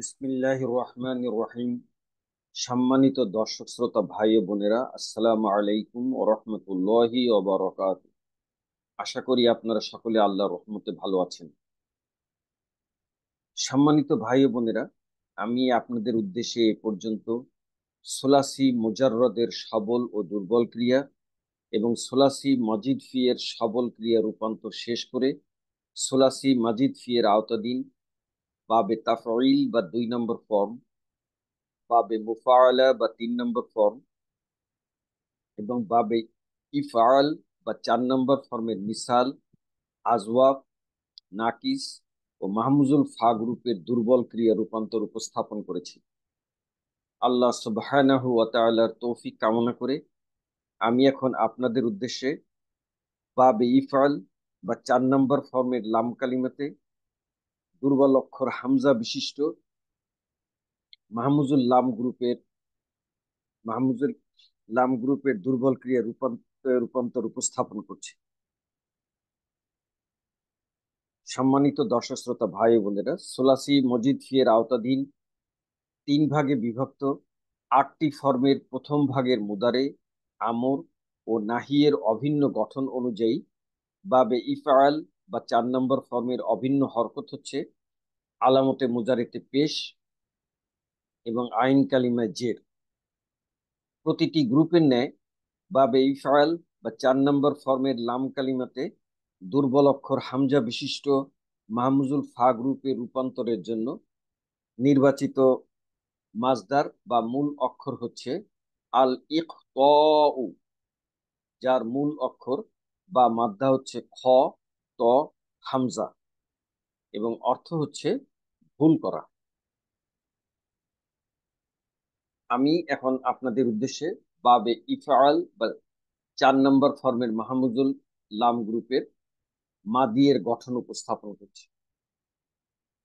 বিসমিল্লাহির রহমানির রহিম। সম্মানিত দর্শক শ্রোতা ভাই ও বোনেরা, আসসালামু আলাইকুম ওয়া রাহমাতুল্লাহি ওয়া বারাকাতুহু। আশা করি আপনারা সকলে আল্লাহর রহমতে ভালো আছেন। সম্মানিত ভাই ও বোনেরা, আমি আপনাদের উদ্দেশ্যে এ পর্যন্ত সোলাসি মুজাররদের সবল ও দুর্বল ক্রিয়া এবং সোলাসি মাজিদ ফি এর সবল ক্রিয়া রূপান্তর শেষ করে সোলাসি মাজিদ ফি এর আওতাধীন বাবে তাফঈল বা 2 নম্বর ফর্ম, বাবে মুফাআলা বা 3 নম্বর ফর্ম এবং বাবে ইফআল বা 4 নম্বর ফর্মের মিসাল, আজওয়াব, নাকিস ও মাহমুজুল ফা গ্রুপের দুর্বল ক্রিয়া রূপান্তর উপস্থাপন করেছি। আল্লাহ সুবহানাহু ওয়া তাআলার তৌফিক কামনা করে আমি এখন আপনাদের উদ্দেশ্যে বাবে ইফআল বা 4 নম্বর ফর্মের লাম কালিমাতে দুর্বল অক্ষর হামজা বিশিষ্ট মাহমুজুল লাম গ্রুপের মাহমুজুল লাম গ্রুপের দুর্বল ক্রিয়া রূপান্তর উপস্থাপন করছি। সম্মানিত দর্শক শ্রোতা ভাই ও বোনেরা, সোলাসি মজিদ ফি এর আওতাধীন 3 ভাগে বিভক্ত 8টি ফর্মের প্রথম ভাগের মুদারে, আমর ও নাহিয়ের অভিন্ন গঠন অনুযায়ী বাবে ইফআল বা 4 নম্বর ফর্মের অভিন্ন হরকত হচ্ছে আলামতে মুজারেতে পেশ এবং আইন কালিমায় জের। প্রতিটি গ্রুপের ন্যায় বাবে ইফআল বা 4 নম্বর ফর্মের লাম কালিমাতে দুর্বল অক্ষর হামজা বিশিষ্ট মাহমুজুল ফা গ্রুপের রূপান্তরের জন্য নির্বাচিত মাজদার বা মূল অক্ষর হচ্ছে আল ইকতাউ, যার মূল অক্ষর বা মাদ্দা হচ্ছে খ, ত, হামজা এবং অর্থ হচ্ছে ভুল করা। আমি এখন আপনাদের উদ্দেশ্যে বাবে ইফআল বা 4 নম্বর ফর্মের মাহমুজুল লাম গ্রুপের মাদিয়ের গঠন উপস্থাপন করছি।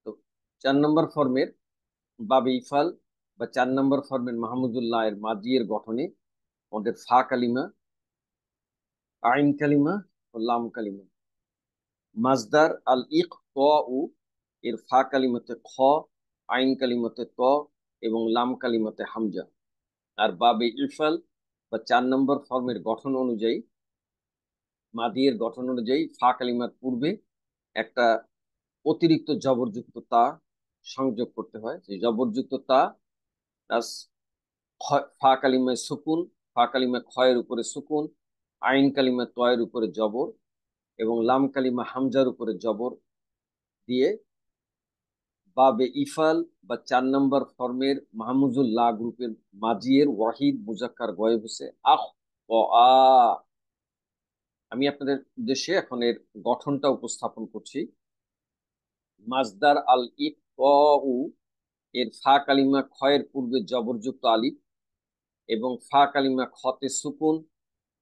তো 4 নম্বর ফর্মের বাবে ইফাল বা 4 নম্বর ফর্মের মাহমুদুল্লাহ এর মাদিয়ের গঠনে আমাদের ফা কালিমা, আইন কালিমা ও লাম কালিমা। মাজদার আল ইকতাউ এর ফা কালিমাতে খ, আইন কালিমাতে ত এবং লাম কালিমাতে হামজা। আর বাবে ইফাল বা 4 নম্বর ফর্মের গঠন অনুযায়ী, মাদিয়ের গঠন অনুযায়ী ফা কালিমার পূর্বে একটা অতিরিক্ত জবরযুক্ত তা সংযোগ করতে হয়। সেই জবরযুক্ত তা প্লাস ফা কালিমায় সুকুন, ফা কালিমা খয়ের উপরে সুকুন, আইন কালিমা তয়ের উপরে জবর এবং লাম কালিমা হামজার উপরে জবর দিয়ে বাবে ইফাল বা 4 নম্বর ফর্মের মাহমুজুল্লাহ গ্রুপের মাজিয়ের ওয়াহিদ মুজাক্কার গয়েব হোসে আহ ও আ। আমি আপনাদের উদ্দেশ্যে এখন এর গঠনটা উপস্থাপন করছি। মাজদার আল ইকউ এর ফা কালিমা খয়ের পূর্বে জবরযুক্ত আলিফ এবং ফা কালিমা খতে সুকুন,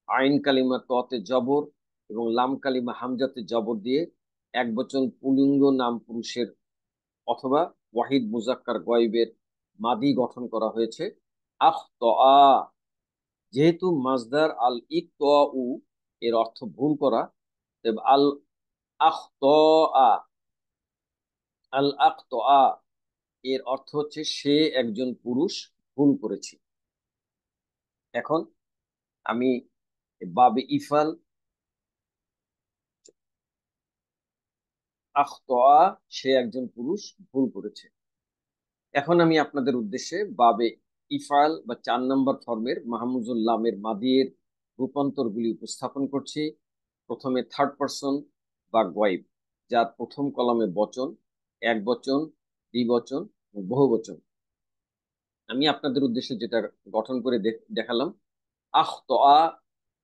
আইন কালিমা ততে জবর এবং লাম কালিমা হামজাতে জবর দিয়ে এক বচন পুলিঙ্গ নাম পুরুষের অথবা ওয়াহিদ মুজাক্কার গয়েবের মাদি গঠন করা হয়েছে আখ ত আ। যেহেতু মাজদার আল ইক ত উ এর অর্থ ভুল করা, আল আখ ত আ, আল আখ ত আ এর অর্থ হচ্ছে সে একজন পুরুষ ভুল করেছে। এখন আমি বাবে ইফাল আখ ত আ, সে একজন পুরুষ ভুল করেছে। এখন আমি আপনাদের উদ্দেশ্যে বাবে ইফাল বা 4 নম্বর ফর্মের মাহমুজুল লামের মাদিয়ের রূপান্তরগুলি উপস্থাপন করছি। প্রথমে থার্ড পারসন বা গয়েব, যার প্রথম কলামে বচন, এক বচন, দ্বিবচন ও বহু বচন। আমি আপনাদের উদ্দেশ্যে যেটা গঠন করে দেখালাম, আখ তো আ,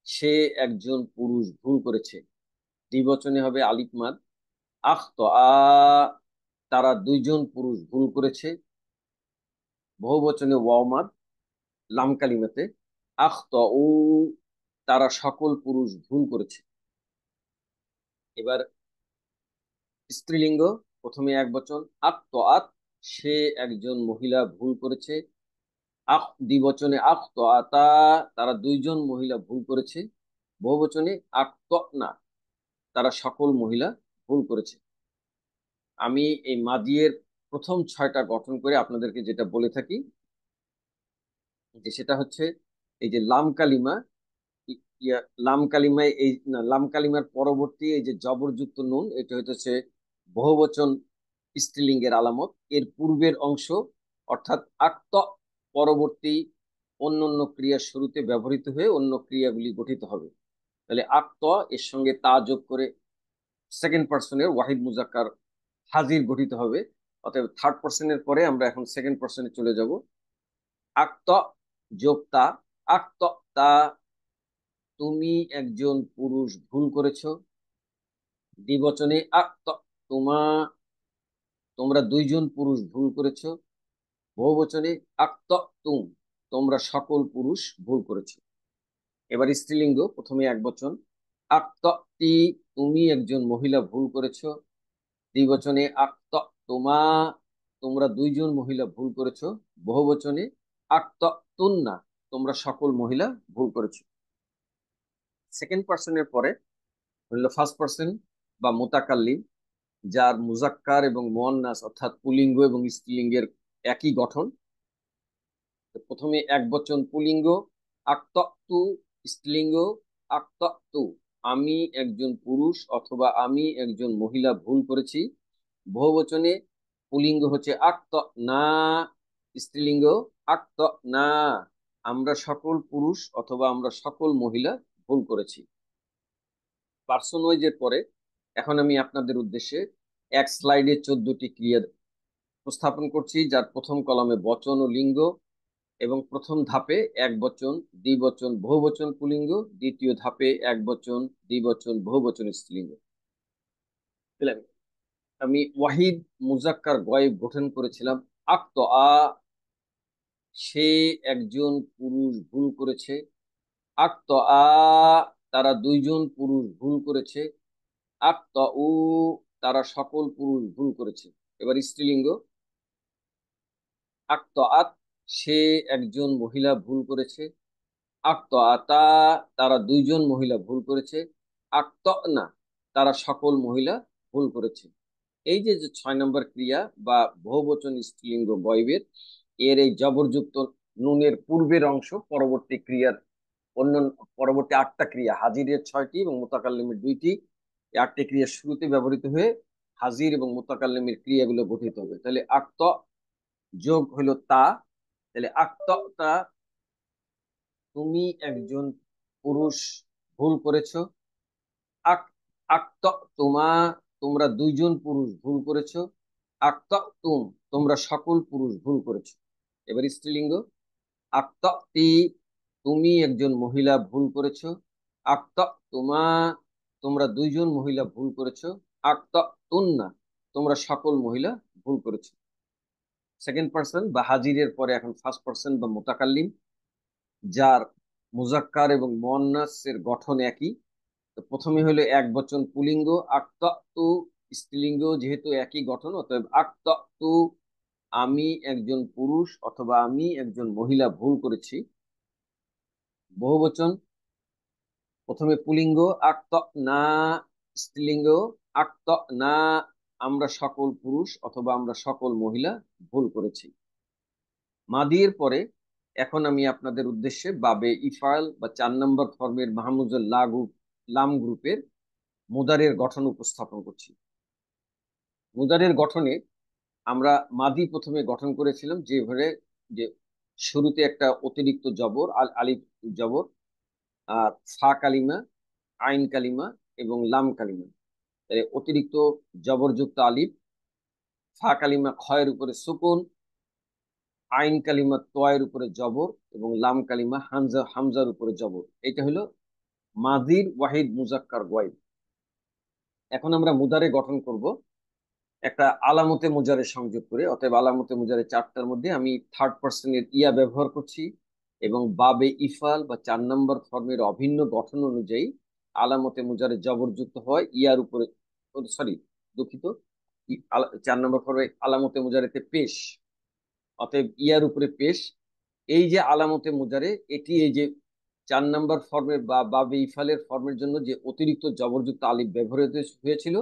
সে একজন পুরুষ ভুল করেছে। দ্বিবচনে হবে আলিফ মাদ, আখ তো আ, তারা 2জন পুরুষ ভুল করেছে। বহু বচনে ওয়াও মাদ, লাম কালিমাতে আখ তো উ, তারা সকল পুরুষ ভুল করেছে। এবার স্ত্রীলিঙ্গ, প্রথমে এক বচন আক তো আত, সে একজন মহিলা ভুল করেছে। আখ দ্বিবচনে আখ তো আতা, তারা 2জন মহিলা ভুল করেছে। বহুবচনে আক তো না, তারা সকল মহিলা ভুল করেছে। আমি এই মাদিয়ের প্রথম 6টা গঠন করে আপনাদেরকে যেটা বলে থাকি যে সেটা হচ্ছে এই যে লাম কালিমা, লাম কালিমায় এই না, লাম কালিমার পরবর্তী এই যে জবরযুক্ত নুন, এটা হইতেছে বহুবচন স্ত্রীলিঙ্গের আলামত। এর পূর্বের অংশ অর্থাৎ আক্ত পরবর্তী অন্য অন্য ক্রিয়ার শুরুতে ব্যবহৃত হয়ে অন্য ক্রিয়াগুলি গঠিত হবে। তাহলে আক্ত এর সঙ্গে তা যোগ করে সেকেন্ড পার্সনের ওয়াহিদ মুজাক্কার হাজির গঠিত হবে। অতএব থার্ড পার্সনের পরে আমরা এখন সেকেন্ড পার্সনে চলে যাব। আক্ত যোগ তা, আক্ত তা, তুমি একজন পুরুষ ভুল করেছো। দ্বিবচনে আক্ত তোমা, তোমরা দুইজন পুরুষ ভুল করেছো। বহুবচনে আক্ত তুম, তোমরা সকল পুরুষ ভুল করেছো। এবার স্ত্রীলিঙ্গ, প্রথমে এক বচন আক্ত তি, তুমি একজন মহিলা ভুল করেছো। দ্বিবচনে আক্ত তোমা, তোমরা দুইজন মহিলা ভুল করেছো। বহুবচনে আক্ত তুন্না, তোমরা সকল মহিলা ভুল করেছো। সেকেন্ড পার্সনের পরে হলো ফার্স্ট পার্সন বা মুতাকাল্লিম, যার মুজাক্কার এবং মুয়ান্নাস অর্থাৎ পুলিঙ্গ এবং স্ত্রীলিঙ্গের একই গঠন। তো প্রথমে এক বচন পুলিঙ্গ আক্তাতু, স্ত্রীলিঙ্গ আক্তাতু, আমি একজন পুরুষ অথবা আমি একজন মহিলা ভুল করেছি। বহুবচনে পুলিঙ্গ হচ্ছে আক্ত না, স্ত্রীলিঙ্গ আক্ত না, আমরা সকল পুরুষ অথবা আমরা সকল মহিলা ভুল করেছি। পার্সন ওয়াইজের পরে এখন আমি আপনাদের উদ্দেশ্যে এক স্লাইডে 14টি ক্রিয়া উপস্থাপন করছি, যার প্রথম কলামে বচন ও লিঙ্গ, এবং প্রথম ধাপে এক বচন দ্বিবচন বহুবচন পুলিঙ্গ, দ্বিতীয় ধাপে এক বচন দ্বিবচন বহুবচন স্ত্রীলিঙ্গ। বুঝলেন? আমি ওয়াহিদ মুজাক্কার গয়েব গঠন করেছিলাম আক্ত আ, সে একজন পুরুষ ভুল করেছে। আক্ত আ, তারা দুইজন পুরুষ ভুল করেছে। আক্ত উ, তারা সকল পুরুষ ভুল করেছে। এবার স্ত্রীলিঙ্গ আক্ত আত, সে একজন মহিলা ভুল করেছে। আক্ত আতা, তারা দুইজন মহিলা ভুল করেছে। আক্ত না, তারা সকল মহিলা ভুল করেছে। এই যে যে 6 নম্বর ক্রিয়া বা বহুবচন স্ত্রীলিঙ্গ গয়বের, এর এই জবরযুক্ত নুনের পূর্বের অংশ পরবর্তী ক্রিয়ার অন্য পরবর্তী 8টা ক্রিয়া, হাজিরের 6টি এবং মুতাকাল্লিমের 2টি, এই 8টি ক্রিয়ার শুরুতে ব্যবহৃত হয়ে হাজির এবং মুতাকাল্লিমের ক্রিয়াগুলো গঠিত হবে। তাহলে আক্ত যোগ হলো তা, তাহলে আক্ত তা, তুমি একজন পুরুষ ভুল করেছো। আক আক্ত তোমা, তোমরা দুইজন পুরুষ ভুল করেছো। আক্ত তুম, তোমরা সকল পুরুষ ভুল করেছো। এবার স্ত্রীলিঙ্গ আক্ত তি, তুমি একজন মহিলা ভুল করেছো। আক্ত তোমা, তোমরা দুইজন মহিলা ভুল করেছো। আক্ত তুন্না, তোমরা সকল মহিলা ভুল করেছো। সেকেন্ড পার্সন বা হাজিরের পরে এখন ফার্স্ট পার্সন বা মুতাকাল্লিম, যার মুজাক্কার এবং মুয়ান্নাসের গঠন একই। তো প্রথমে হলো এক বচন পুলিঙ্গ আক্তাতু, স্ত্রীলিঙ্গ যেহেতু একই গঠন, অতএব আক্তাতু, আমি একজন পুরুষ অথবা আমি একজন মহিলা ভুল করেছি। বহুবচন প্রথমে পুলিঙ্গ আক্ত না, স্ত্রীলিঙ্গ আক্ত না, আমরা সকল পুরুষ অথবা আমরা সকল মহিলা ভুল করেছি। মাদির পরে এখন আমি আপনাদের উদ্দেশ্যে বাবে ইফাল বা 4 নম্বর ফর্মের মাহমুজুল লাম গ্রুপের মুদারের গঠন উপস্থাপন করছি। মুদারের গঠনে আমরা মাদি প্রথমে গঠন করেছিলাম যেভাবে, যে শুরুতে একটা অতিরিক্ত জবর আলিফ জবর, আর ফা কালিমা, আইন কালিমা এবং লাম কালিমা। অতিরিক্ত জবরযুক্ত আলিফ, ফা কালিমা খয়ের উপরে সুকুন, আইন কালিমা তয়ের উপরে জবর এবং লাম কালিমা হামজার উপরে জবর। এটা হলো মাদির ওয়াহিদ মুজাক্কার গয়েব। এখন আমরা মুদারে গঠন করব একটা আলামতে মুজারে সংযোগ করে। অতএব আলামতে মুজারে 4টার মধ্যে আমি থার্ড পার্সনের ইয়া ব্যবহার করছি, এবং বাবে ইফাল বা 4 নম্বর ফর্মের অভিন্ন গঠন অনুযায়ী আলামতে মুজারে জবরযুক্ত হয় ইয়ার উপরে, সরি দুঃখিত, 4 নম্বর ফর্মে আলামতে মুজারেতে পেশ, অতএব ইয়ার উপরে পেশ। এই যে আলামতে মুজারে, এটি এই যে 4 নম্বর ফর্মের বা বাবে ইফালের ফর্মের জন্য যে অতিরিক্ত জবরযুক্ত আলিফ ব্যবহৃত হয়েছিল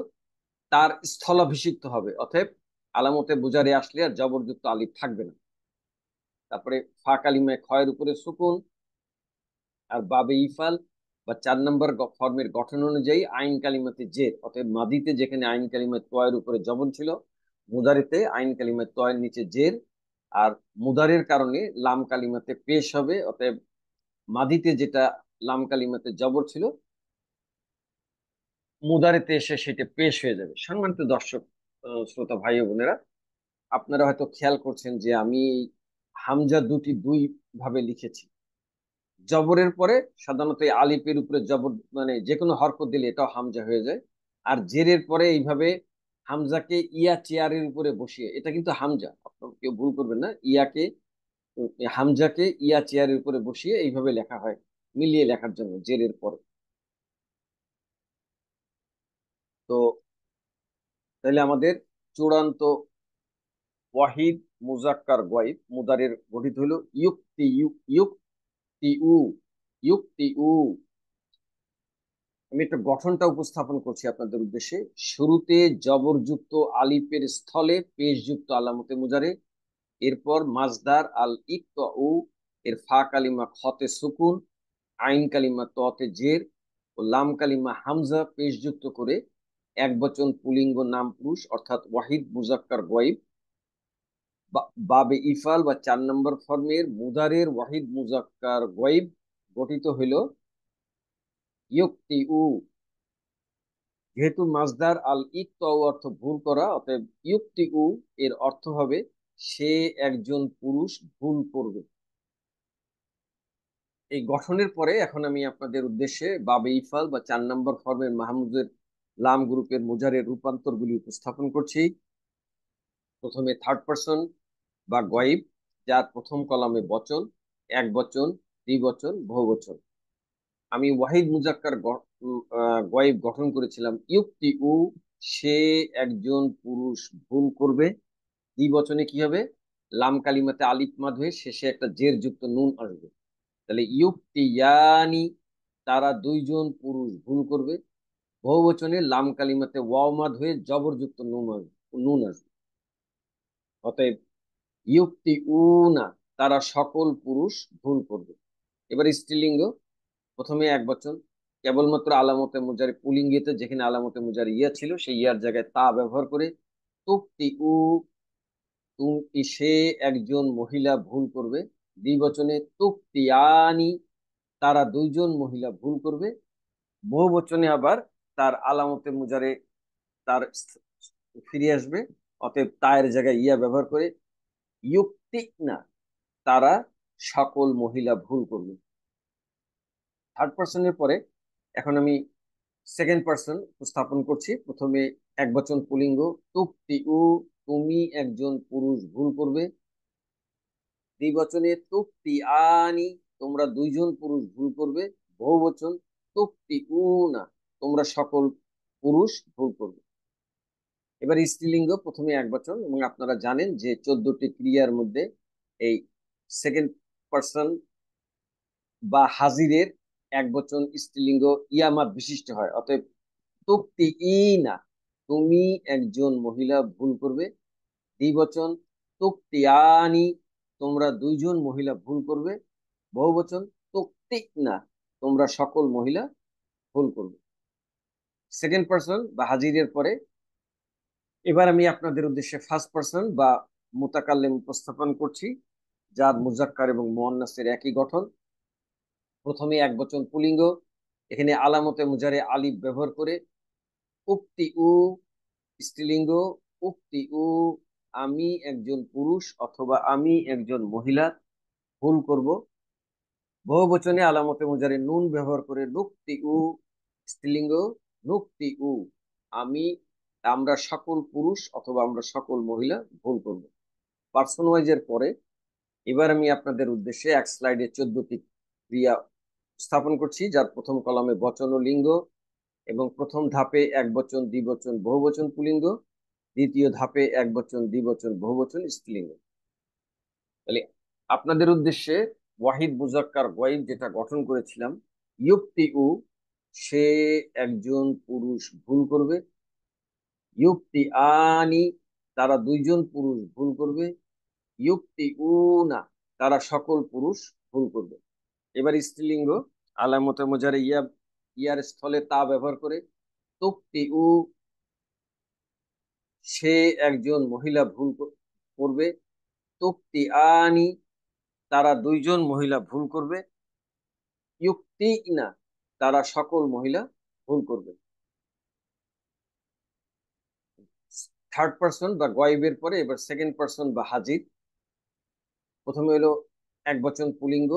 তার স্থলাভিষিক্ত হবে। অতএব আলামতে মুজারে আসলে আর জবরযুক্ত আলিফ থাকবে না। তারপরে ফা কালিমায় খয়ের উপরে সুকুন, আর বাবে ইফাল বা 4 নম্বর ফর্মের গঠন অনুযায়ী আইন কালিমাতে জের। অতএব মাদিতে যেখানে আইন কালিমায় তয়ের উপরে জবর ছিল, মুদারিতে আইন কালিমায় তয়ের নিচে জের। আর মুদারের কারণে লাম কালিমাতে পেশ হবে। অতএব মাদিতে যেটা লাম কালিমাতে জবর ছিল, মুদারিতে এসে সেটা পেশ হয়ে যাবে। সম্মানিত দর্শক, শ্রোতা ভাই ও বোনেরা, আপনারা হয়তো খেয়াল করছেন যে আমি হামজা দুটি দুই ভাবে লিখেছি। জবরের পরে সাধারণত এই আলিফের উপরে জবর, মানে যে কোনো হরকত দিলে এটাও হামজা হয়ে যায়। আর জেরের পরে এইভাবে হামজাকে ইয়া চেয়ারের উপরে বসিয়ে, এটা কিন্তু হামজা, আপনার কেউ ভুল করবেন না। ইয়াকে, হামজাকে ইয়া চেয়ারের উপরে বসিয়ে এইভাবে লেখা হয়, মিলিয়ে লেখার জন্য জেরের পরে। তো তাহলে আমাদের চূড়ান্ত ওয়াহিদ মুজাক্কার গয়েব মুদারের গঠিত হলো ইউক্তি ইউক্তি উ ইউক্তি উ। আমি একটা গঠনটা উপস্থাপন করছি আপনাদের উদ্দেশ্যে। শুরুতে জবরযুক্ত আলিফের স্থলে পেশযুক্ত আলামতে মুজারে, এরপর মাজদার আল ইকতাউ এর ফা কালিমা খতে সুকুন, আইন কালিমা ততে জের ও লাম কালিমা হামজা পেশযুক্ত করে এক বচন পুলিঙ্গ নাম পুরুষ অর্থাৎ ওয়াহিদ মুজাক্কার গয়েব বাবে ইফাল বা 4 নম্বর ফর্মের মুদারের ওয়াহিদ মুজাক্কার গয়েব গঠিত হইল ইয়ক্তি উ। যেহেতু মাজদার আল ইকতাউ অর্থ ভুল করা, অতএব ইয়ক্তি উ এর অর্থ হবে সে একজন পুরুষ ভুল করবে। এই গঠনের পরে এখন আমি আপনাদের উদ্দেশ্যে বাবে ইফাল বা 4 নম্বর ফর্মের মাহমুদের লাম গ্রুপের মুজারের রূপান্তরগুলি উপস্থাপন করছি। প্রথমে থার্ড পারসন বা গয়েব, যার প্রথম কলামে বচন, এক বচন, দ্বিবচন, বহুবচন। আমি ওয়াহিদ মুজাক্কার গয়েব গঠন করেছিলাম ইউক্তি উ, সে একজন পুরুষ ভুল করবে। দ্বিবচনে কি হবে? লাম কালিমাতে আলিফ মাদ হয়ে শেষে একটা জের যুক্ত নুন আসবে। তাহলে ইউক্তি ইয়ানি, তারা দুইজন পুরুষ ভুল করবে। বহুবচনে লাম কালিমাতে ওয়াও মাদ হয়ে জবরযুক্ত নুন আসবে। অতএব ইউক্তি উনা, তারা সকল পুরুষ ভুল করবে। এবার স্ত্রীলিঙ্গ, প্রথমে এক বচন, কেবলমাত্র আলামতে মুজারি পুলিঙ্গিতে যেখানে আলামতে মুজারি ইয়া ছিল সেই ইয়ার জায়গায় তা ব্যবহার করে তুক্তি উ, তুমি সে একজন মহিলা ভুল করবে। দ্বিবচনে তুক্তিয়ানি, তারা দুইজন মহিলা ভুল করবে। বহুবচনে আবার তার আলামতে মুজারে তার ফিরে আসবে। অতএব তায়ের জায়গায় ইয়া ব্যবহার করে ইউক্তি না, তারা সকল মহিলা ভুল করবে। থার্ড পার্সনের পরে এখন আমি সেকেন্ড পার্সন উপস্থাপন করছি। প্রথমে এক বচন পুলিঙ্গ তুক্তি উ, তুমি একজন পুরুষ ভুল করবে। দ্বিবচনে তুক্তি আনি, তোমরা দুইজন পুরুষ ভুল করবে। বহুবচন তুক্তি উ না, তোমরা সকল পুরুষ ভুল করবে। এবার স্ত্রীলিঙ্গ, প্রথমে এক বচন, এবং আপনারা জানেন যে 14টি ক্রিয়ার মধ্যে এই সেকেন্ড পার্সন বা হাজিরের এক বচন স্ত্রীলিঙ্গ ইয়ামাত বিশিষ্ট হয়। অতএব তুক্তি ই না, তুমি একজন মহিলা ভুল করবে। দ্বিবচন তুক্তি আনি, তোমরা দুইজন মহিলা ভুল করবে। বহুবচন তুক্তি না, তোমরা সকল মহিলা ভুল করবে। সেকেন্ড পার্সন বা হাজিরের পরে এবার আমি আপনাদের উদ্দেশ্যে ফার্স্ট পার্সন বা মুতাকাল্লিম উপস্থাপন করছি, যার মুজাক্কার এবং মুয়ান্নাসের একই গঠন। প্রথমে এক বচন পুলিঙ্গ, এখানে আলামতে মুজারে আলিফ ব্যবহার করে উক্তি উ। স্ত্রীলিঙ্গ উক্তি উ, আমি একজন পুরুষ অথবা আমি একজন মহিলা ভুল করব। বহুবচনে আলামতে মুজারে নুন ব্যবহার করে নুক্তি উ। স্ত্রীলিঙ্গ নুক্তি উ, আমি, আমরা সকল পুরুষ অথবা আমরা সকল মহিলা ভুল করব। পার্সন ওয়াইজের পরে এবার আমি আপনাদের উদ্দেশ্যে এক স্লাইডে 14টি ক্রিয়া স্থাপন করছি, যার প্রথম কলামে বচন ও লিঙ্গ, এবং প্রথম ধাপে এক বচন, দ্বিবচন, বহুবচন পুলিঙ্গ। দ্বিতীয় ধাপে এক বচন, দ্বিবচন, বহুবচন স্ত্রীলিঙ্গ। তাহলে আপনাদের উদ্দেশ্যে ওয়াহিদ মুজাক্কার গয়েব যেটা গঠন করেছিলাম ইউক্তি উ, সে একজন পুরুষ ভুল করবে। ইউক্তি আনি, তারা দুইজন পুরুষ ভুল করবে। ইউক্তি উ না, তারা সকল পুরুষ ভুল করবে। এবার স্ত্রীলিঙ্গ, আলামতে মুজারে ইয়া, ইয়ার স্থলে তা ব্যবহার করে। তুক্তি উ, সে একজন মহিলা ভুল করবে। তুক্তি আনি, তারা দুইজন মহিলা ভুল করবে। ইউক্তি না, তারা সকল মহিলা ভুল করবে। থার্ড পার্সন বা গয়েবের পরে এবার সেকেন্ড পার্সন বা হাজির। প্রথমে হলো এক বচন পুলিঙ্গ।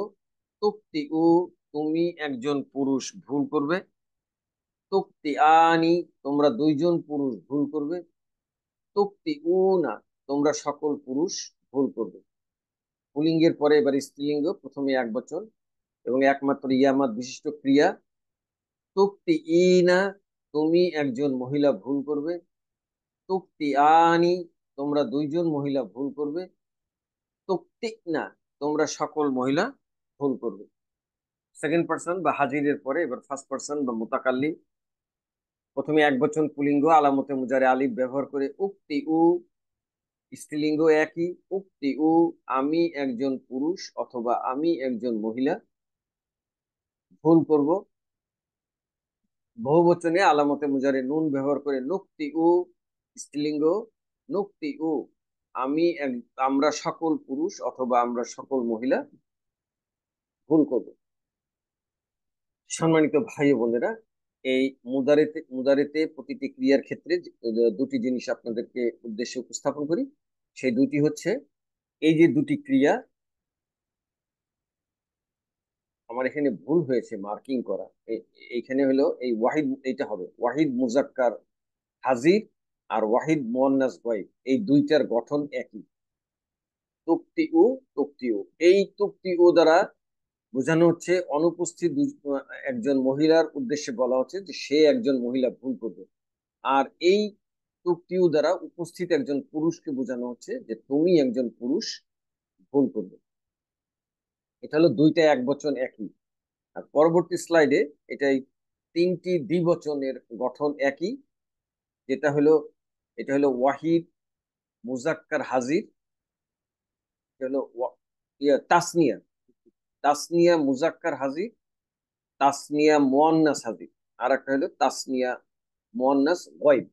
তুক্তি উ, তুমি একজন পুরুষ ভুল করবে। তুক্তি আনি, তোমরা দুইজন পুরুষ ভুল করবে। তুক্তি উ না, তোমরা সকল পুরুষ ভুল করবে। পুলিঙ্গের পরে এবার স্ত্রীলিঙ্গ, প্রথমে এক বচন এবং একমাত্র ইয়ামাত বিশিষ্ট ক্রিয়া। তুক্তি ই না, তুমি একজন মহিলা ভুল করবে। তুক্তি আনি, তোমরা দুইজন মহিলা ভুল করবে। তুক্তি না, তোমরা সকল মহিলা ভুল করবে। সেকেন্ড পার্সন বা হাজিরের পরে এবার ফার্স্ট পার্সন বা মুতাকাল্লিম। প্রথমে এক বচন পুলিঙ্গ, আলামতে মুজারে আলিফ ব্যবহার করে। উক্তি উ, স্ত্রীলিঙ্গ একই। উক্তি উ, আমি একজন পুরুষ অথবা আমি একজন মহিলা ভুল করব। বহুবচনে আলামতে মুজারে নুন ব্যবহার করে। নুক্তি উ, স্ত্রীলিঙ্গ। নুক্তি উ, আমরা সকল পুরুষ অথবা আমরা সকল মহিলা ভুল করব। সম্মানিত ভাই ও বোনেরা, এই মুদারেতে প্রতিটি ক্রিয়ার ক্ষেত্রে দুটি জিনিস আপনাদেরকে উদ্দেশ্যে উপস্থাপন করি। সেই দুটি হচ্ছে, এই যে দুটি ক্রিয়া, আমার এখানে ভুল হয়েছে মার্কিং করা। এইখানে হলো এই ওয়াহিদ, এইটা হবে ওয়াহিদ মুজাক্কার হাজির আর ওয়াহিদ মুয়ান্নাস গায়ব, এই দুইটার গঠন একই। তুক্তি উ, তুক্তি উ, এই তুক্তি উ দ্বারা বোঝানো হচ্ছে অনুপস্থিত একজন মহিলার উদ্দেশ্যে বলা হচ্ছে যে সে একজন মহিলা ভুল করবে। আর এই তুক্তিও দ্বারা উপস্থিত একজন পুরুষকে বোঝানো হচ্ছে যে তুমি একজন পুরুষ ভুল করবে। এটা হলো দুইটা এক বচন একই। আর পরবর্তী স্লাইডে এটাই তিনটি দ্বিবচনের গঠন একই। যেটা হলো, এটা হলো ওয়াহিদ মুজাক্কার হাজির, এটা হলো তাসনিয়া, তাসনিয়া মুজাক্কার হাজির, তাসনিয়া মুয়ান্নাস হাজির, আর একটা হলো তাসনিয়া মুয়ান্নাস গায়ব।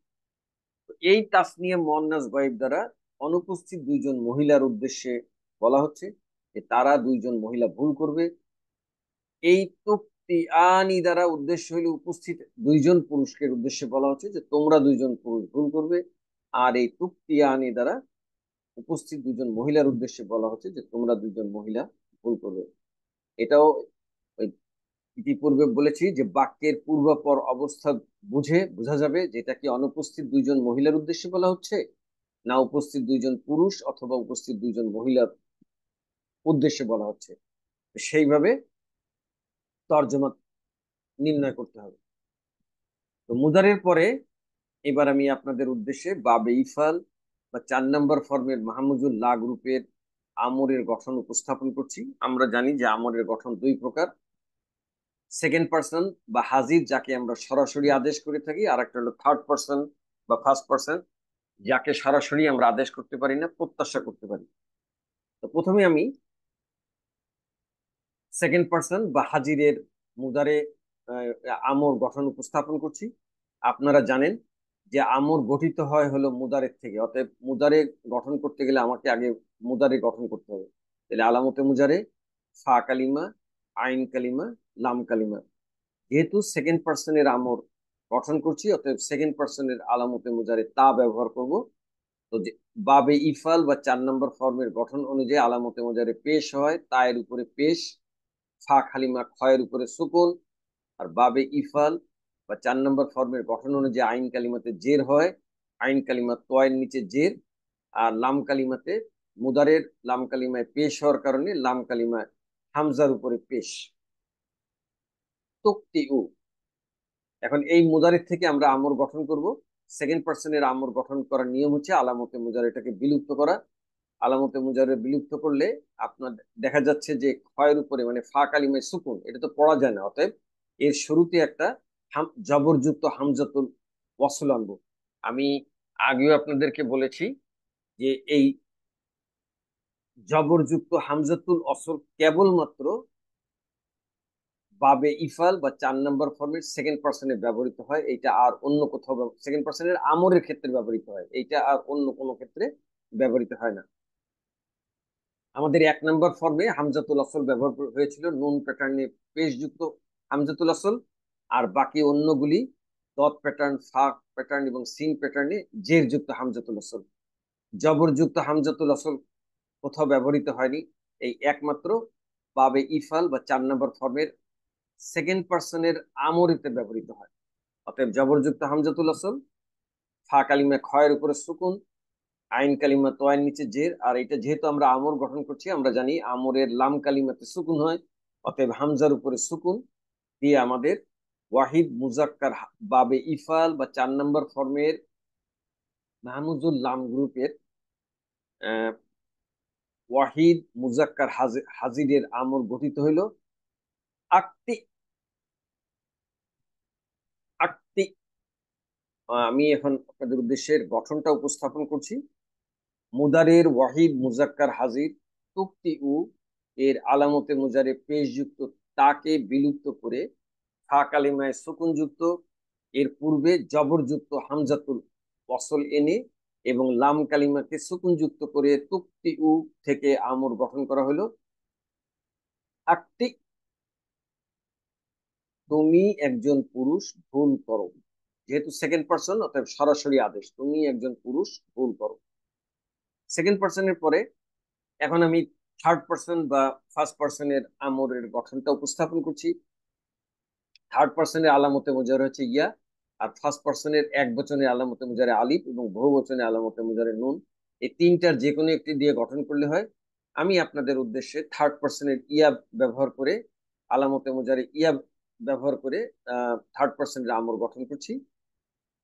এই তাসনিয়া মুয়ান্নাস গায়ব দ্বারা অনুপস্থিত দুইজন মহিলার উদ্দেশ্যে বলা হচ্ছে যে তারা দুইজন মহিলা ভুল করবে। এই তুক্তি আনি দ্বারা উদ্দেশ্য হইলে উপস্থিত দুইজন পুরুষকে উদ্দেশ্যে বলা হচ্ছে যে তোমরা দুইজন পুরুষ ভুল করবে। আর এই তুক্তি আনি দ্বারা উপস্থিত দুজন মহিলার উদ্দেশ্যে বলা হচ্ছে যে তোমরা দুইজন মহিলা ভুল করবে। এটাও ওই ইতিপূর্বে বলেছি যে বাক্যের পূর্বাপর অবস্থা বুঝে বোঝা যাবে যেটা কি অনুপস্থিত দুইজন মহিলার উদ্দেশ্যে বলা হচ্ছে না উপস্থিত দুইজন পুরুষ অথবা উপস্থিত দুইজন মহিলার উদ্দেশ্যে বলা হচ্ছে। সেইভাবে তর্জমা নির্ণয় করতে হবে। তো মুদারের পরে এবার আমি আপনাদের উদ্দেশ্যে বাবে ইফাল বা 4 নম্বর ফর্মের মাহমুজুল লা গ্রুপের আমরের গঠন উপস্থাপন করছি। আমরা জানি যে আমরের গঠন দুই প্রকার। সেকেন্ড পার্সন বা হাজির, যাকে আমরা সরাসরি আদেশ করে থাকি, আর একটা হলো থার্ড পার্সন বা ফার্স্ট পার্সন, যাকে সরাসরি আমরা আদেশ করতে পারি না, প্রত্যাশা করতে পারি। তো প্রথমে আমি সেকেন্ড পার্সন বা হাজিরের মুদারে আমর গঠন উপস্থাপন করছি। আপনারা জানেন যে আমর গঠিত হয় হলো মুদারের থেকে, অতএব মুদারে গঠন করতে গেলে আমাকে আগে মুদারে গঠন করতে হবে। তাহলে আলামতে মুজারে ফা কালিমা, আইন কালিমা, লাম কালিমা। যেহেতু সেকেন্ড পার্সনের আমর গঠন করছি, অতএব সেকেন্ড পার্সনের আলামতে মুজারে তা ব্যবহার করব। তো যে বাবে ইফাল বা 4 নম্বর ফর্মের গঠন অনুযায়ী আলামতে মুজারে পেশ হয়, তা এর উপরে পেশ, ফা খালিমা খয়ের উপরে সুকুন। আর বাবে ইফাল বা 4 নম্বর ফর্মের গঠন অনুযায়ী আইন কালিমাতে জের হয়, আইন কালিমা তয়ের নিচে জের। আর লাম কালিমাতে, মুদারের লাম কালিমায় পেশ হওয়ার কারণে লাম কালিমায় হামজার উপরে পেশ। তুক্তি উ, এখন এই মুদারের থেকে আমরা আমর গঠন করব। সেকেন্ড পার্সনের আমর গঠন করার নিয়ম হচ্ছে আলামতে মুজারেটাকে বিলুপ্ত করা। আলামতে মুজারে বিলুপ্ত করলে আপনার দেখা যাচ্ছে যে ক্ষয়ের উপরে মানে ফা কালিমায় সুকুন, এটা তো পড়া যায় না। অতএব এর শুরুতে একটা জবরযুক্ত হামজাতুল ওয়াসল আনবো। আমি আগেও আপনাদেরকে বলেছি যে এই জবরযুক্ত হামজাতুল অসল কেবলমাত্র বাবে ইফাল বা 4 নম্বর ফর্মের সেকেন্ড পার্সনে ব্যবহৃত হয়, এটা আর অন্য কোথাও সেকেন্ড পার্সনের আমরের ক্ষেত্রে ব্যবহৃত হয়, এইটা আর অন্য কোনো ক্ষেত্রে ব্যবহৃত হয় না। আমাদের 1 নম্বর ফর্মে হামজাতুল আসল ব্যবহার হয়েছিল নুন প্যাটার্নে পেশযুক্ত হামজাতুল আসল, আর বাকি অন্যগুলি দত প্যাটার্ন, ফা প্যাটার্ন এবং সিন প্যাটার্নে জের যুক্ত হামজাতুল আসল। জবরযুক্ত হামজাতুল আসল কোথাও ব্যবহৃত হয়নি, এই একমাত্র বাবে ইফাল বা 4 নম্বর ফর্মের সেকেন্ড পার্সনের আমরিতে ব্যবহৃত হয়। অতএব জবরযুক্ত হামজাতুল আসল, ফা কালিমা খয়ের উপরে সুকুন, আইন কালিমা তোয়ের নিচে জের, আর এটা যেহেতু আমরা আমর গঠন করছি আমরা জানি আমরের লাম কালিমাতে সুকুন হয়, অতএব হামজার উপরে সুকুন দিয়ে আমাদের ওয়াহিদ মুজাক্কার বাবে ইফাল বা 4 নম্বর ফর্মের মাহমুজুল লাম গ্রুপের আহ, ওয়াহিদ মুজাক্কার হাজিরের আমর গঠিত হইল আকতি আকতি। আমি এখন আপনাদের উদ্দেশ্যের গঠনটা উপস্থাপন করছি। মুদারের ওয়াহিদ মুজাক্কার হাজির তুক্তি উ এর আলামতে মুজারে পেশযুক্ত তাকে বিলুপ্ত করে ফা কালিমায় সুকুনযুক্ত এর পূর্বে জবরযুক্ত হামজাতুল ওয়াসল এনে এবং লাম কালিমাকে সুকুনযুক্ত করে তুক্তি উ থেকে আমর গঠন করা হলো আকতি। তুমি একজন পুরুষ ভুল করো, যেহেতু সেকেন্ড পার্সন অতএব সরাসরি আদেশ, তুমি একজন পুরুষ ভুল করো। সেকেন্ড পার্সনের পরে এখন আমি থার্ড পার্সন বা ফার্স্ট পার্সনের আমরের গঠনটা উপস্থাপন করছি। থার্ড পার্সনের আলামতে মুজারে হচ্ছে ইয়া, আর ফার্স্ট পার্সনের এক বচনের আলামতে মুজারে আলিফ এবং বহু বচনের আলামতে মুজারে নুন। এই তিনটার যে কোনো একটি দিয়ে গঠন করলে হয়। আমি আপনাদের উদ্দেশ্যে থার্ড পার্সনের ইয়া ব্যবহার করে আলামতে মুজারে ইয়া ব্যবহার করে থার্ড পার্সনের আমর গঠন করছি।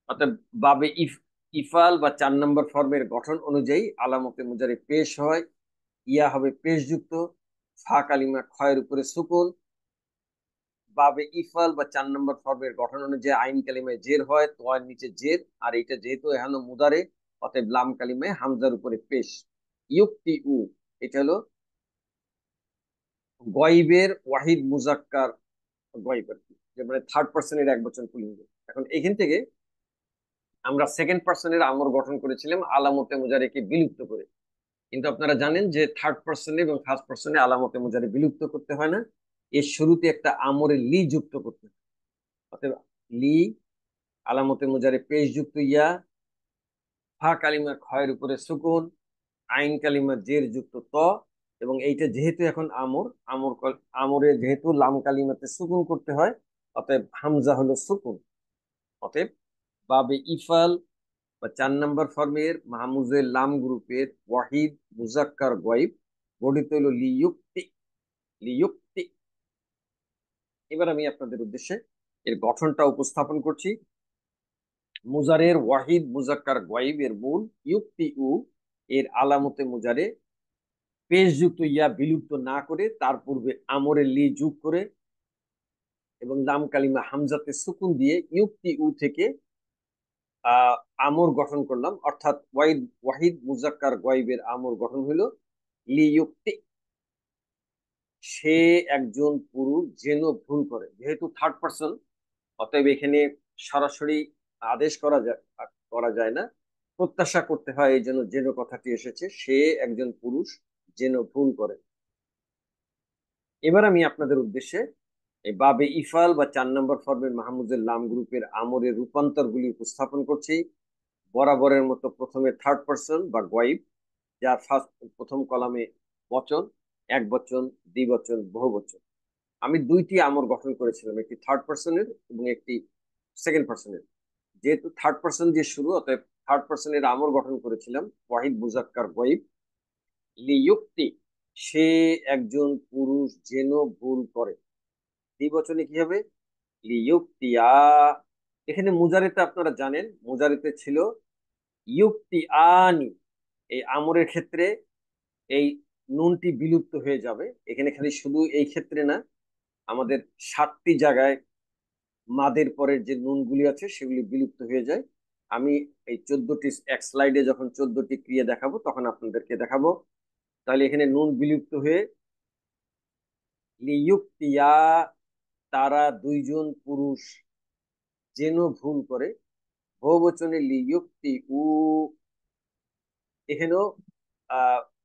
অর্থাৎ বাবে ইফাল বা 4 নম্বর ফর্মের গঠন অনুযায়ী আলামতে মুজারে পেশ হয়, ইয়া হবে পেশযুক্ত, ফা কালিমা খয়ের উপরে সুকুন, বাবে ইফাল বা 4 নম্বর ফর্মের গঠন অনুযায়ী আইন কালিমায় জের হয়, তোয়ার নিচে জের, আর এটা যেহেতু এখানে মুদারে অতএব লাম কালিমায় হামজার উপরে পেশ। ইউক্তি উ এটা হলো গয়বের ওয়াহিদ মুজাক্কার গয়ব আর কি, যে মানে থার্ড পার্সনের এক বচন পুলিঙ্গ। এখন এখান থেকে আমরা সেকেন্ড পার্সনের আমর গঠন করেছিলাম আলামতে মুজারেকে বিলুপ্ত করে, কিন্তু আপনারা জানেন যে থার্ড পার্সনে এবং ফার্স্ট পার্সনে আলামতে মুজারে বিলুপ্ত করতে হয় না, এর শুরুতে একটা আমরে লি যুক্ত করতে হয়। অতএব লি আলামতে মুজারে পেশ যুক্ত ইয়া, ফা কালিমা খয়ের উপরে সুকুন, আইন কালিমা জের যুক্ত ত, এবং এইটা যেহেতু এখন আমর আমর আমরে যেহেতু লাম কালিমাতে সুকুন করতে হয় অতএব হামজা হলো সুকুন। অতএব বাবে ইফাল বা 4 নম্বর ফর্মের মাহমুজের লাম গ্রুপের ওয়াহিদ মুজাক্কার গয়ব গঠিত হলো লিয়ুক্তি লিয়ুক্তি। এবার আমি আপনাদের উদ্দেশ্যে এর গঠনটা উপস্থাপন করছি। মুজারের ওয়াহিদ মুজাক্কার গয়ব এর মূল ইউক্তি উ এর আলামতে মুজারে পেশযুক্ত ইয়া বিলুপ্ত না করে তার পূর্বে আমরে লি যোগ করে এবং লাম কালিমা হামজাতে সুকুন দিয়ে ইউক্তি উ থেকে আহ আমর গঠন করলাম, অর্থাৎ ওয়াহিদ ওয়াহিদ মুজাক্কার গয়বের আমর গঠন হলো লি ইউক্তি। সে একজন পুরুষ যেন ভুল করে, যেহেতু থার্ড পার্সন অতএব এখানে সরাসরি আদেশ করা যায় না, প্রত্যাশা করতে হয়, এই জন্য যেন কথাটি এসেছে, সে একজন পুরুষ যেন ভুল করে। এবার আমি আপনাদের উদ্দেশ্যে এই বাবে ইফাল বা 4 নম্বর ফর্মের মাহমুজের লাম গ্রুপের আমরের রূপান্তর গুলি উপস্থাপন করছি। বরাবরের মতো প্রথমে থার্ড পার্সন বা গয়ব, যার ফার্স্ট প্রথম কলামে বচন, এক বচন, দ্বিবচন, বহু বচন। আমি দুইটি আমর গঠন করেছিলাম, একটি থার্ড পার্সনের এবং একটি সেকেন্ড পার্সনের। যেহেতু থার্ড পার্সন দিয়ে শুরু অতএব থার্ড পার্সনের আমর গঠন করেছিলাম ওয়াহিদ মুজাক্কার গয়ব লিয়ুক্তি, সে একজন পুরুষ যেন ভুল করে। দ্বিবচনে কি হবে লিয়ুক্তিয়া। এখানে মুজারিতে আপনারা জানেন মুজারিতে ছিল ইউক্তি আনি, এই আমরের ক্ষেত্রে এই নুনটি বিলুপ্ত হয়ে যাবে। এখানে খালি শুধু এই ক্ষেত্রে না, আমাদের 7টি জায়গায় মাদের পরের যে নুনগুলি আছে সেগুলি বিলুপ্ত হয়ে যায়। আমি এই 14টি এক স্লাইডে যখন 14টি ক্রিয়া দেখাবো তখন আপনাদেরকে দেখাবো। তাহলে এখানে নুন বিলুপ্ত হয়ে লিয়ুক্তিয়া, তারা দুইজন পুরুষ যেন ভুল করে, বহুবচনে লিয়ুক্তি উ, এখানেও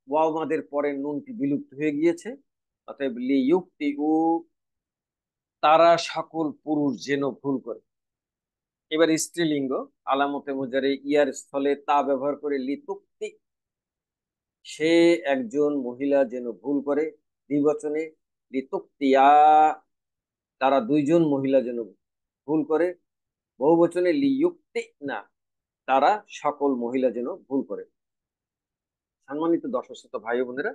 ওয়াও মাদের পরে নুনটি বিলুপ্ত হয়ে গিয়েছে, অতএব লিয়ুক্তি উ, তারা সকল পুরুষ যেন ভুল করে। এবার স্ত্রীলিঙ্গ, আলামতে মুজারে ইয়ার স্থলে তা ব্যবহার করে লিতুক্তি, সে একজন মহিলা যেন ভুল করে, দ্বিবচনে লিতুক্তিয়া, তারা দুইজন মহিলা যেন ভুল করে, বহুবচনে লিয়ুক্তি না, তারা সকল মহিলা যেন ভুল করে। সম্মানিত দর্শক শ্রোতা ভাই বোনেরা,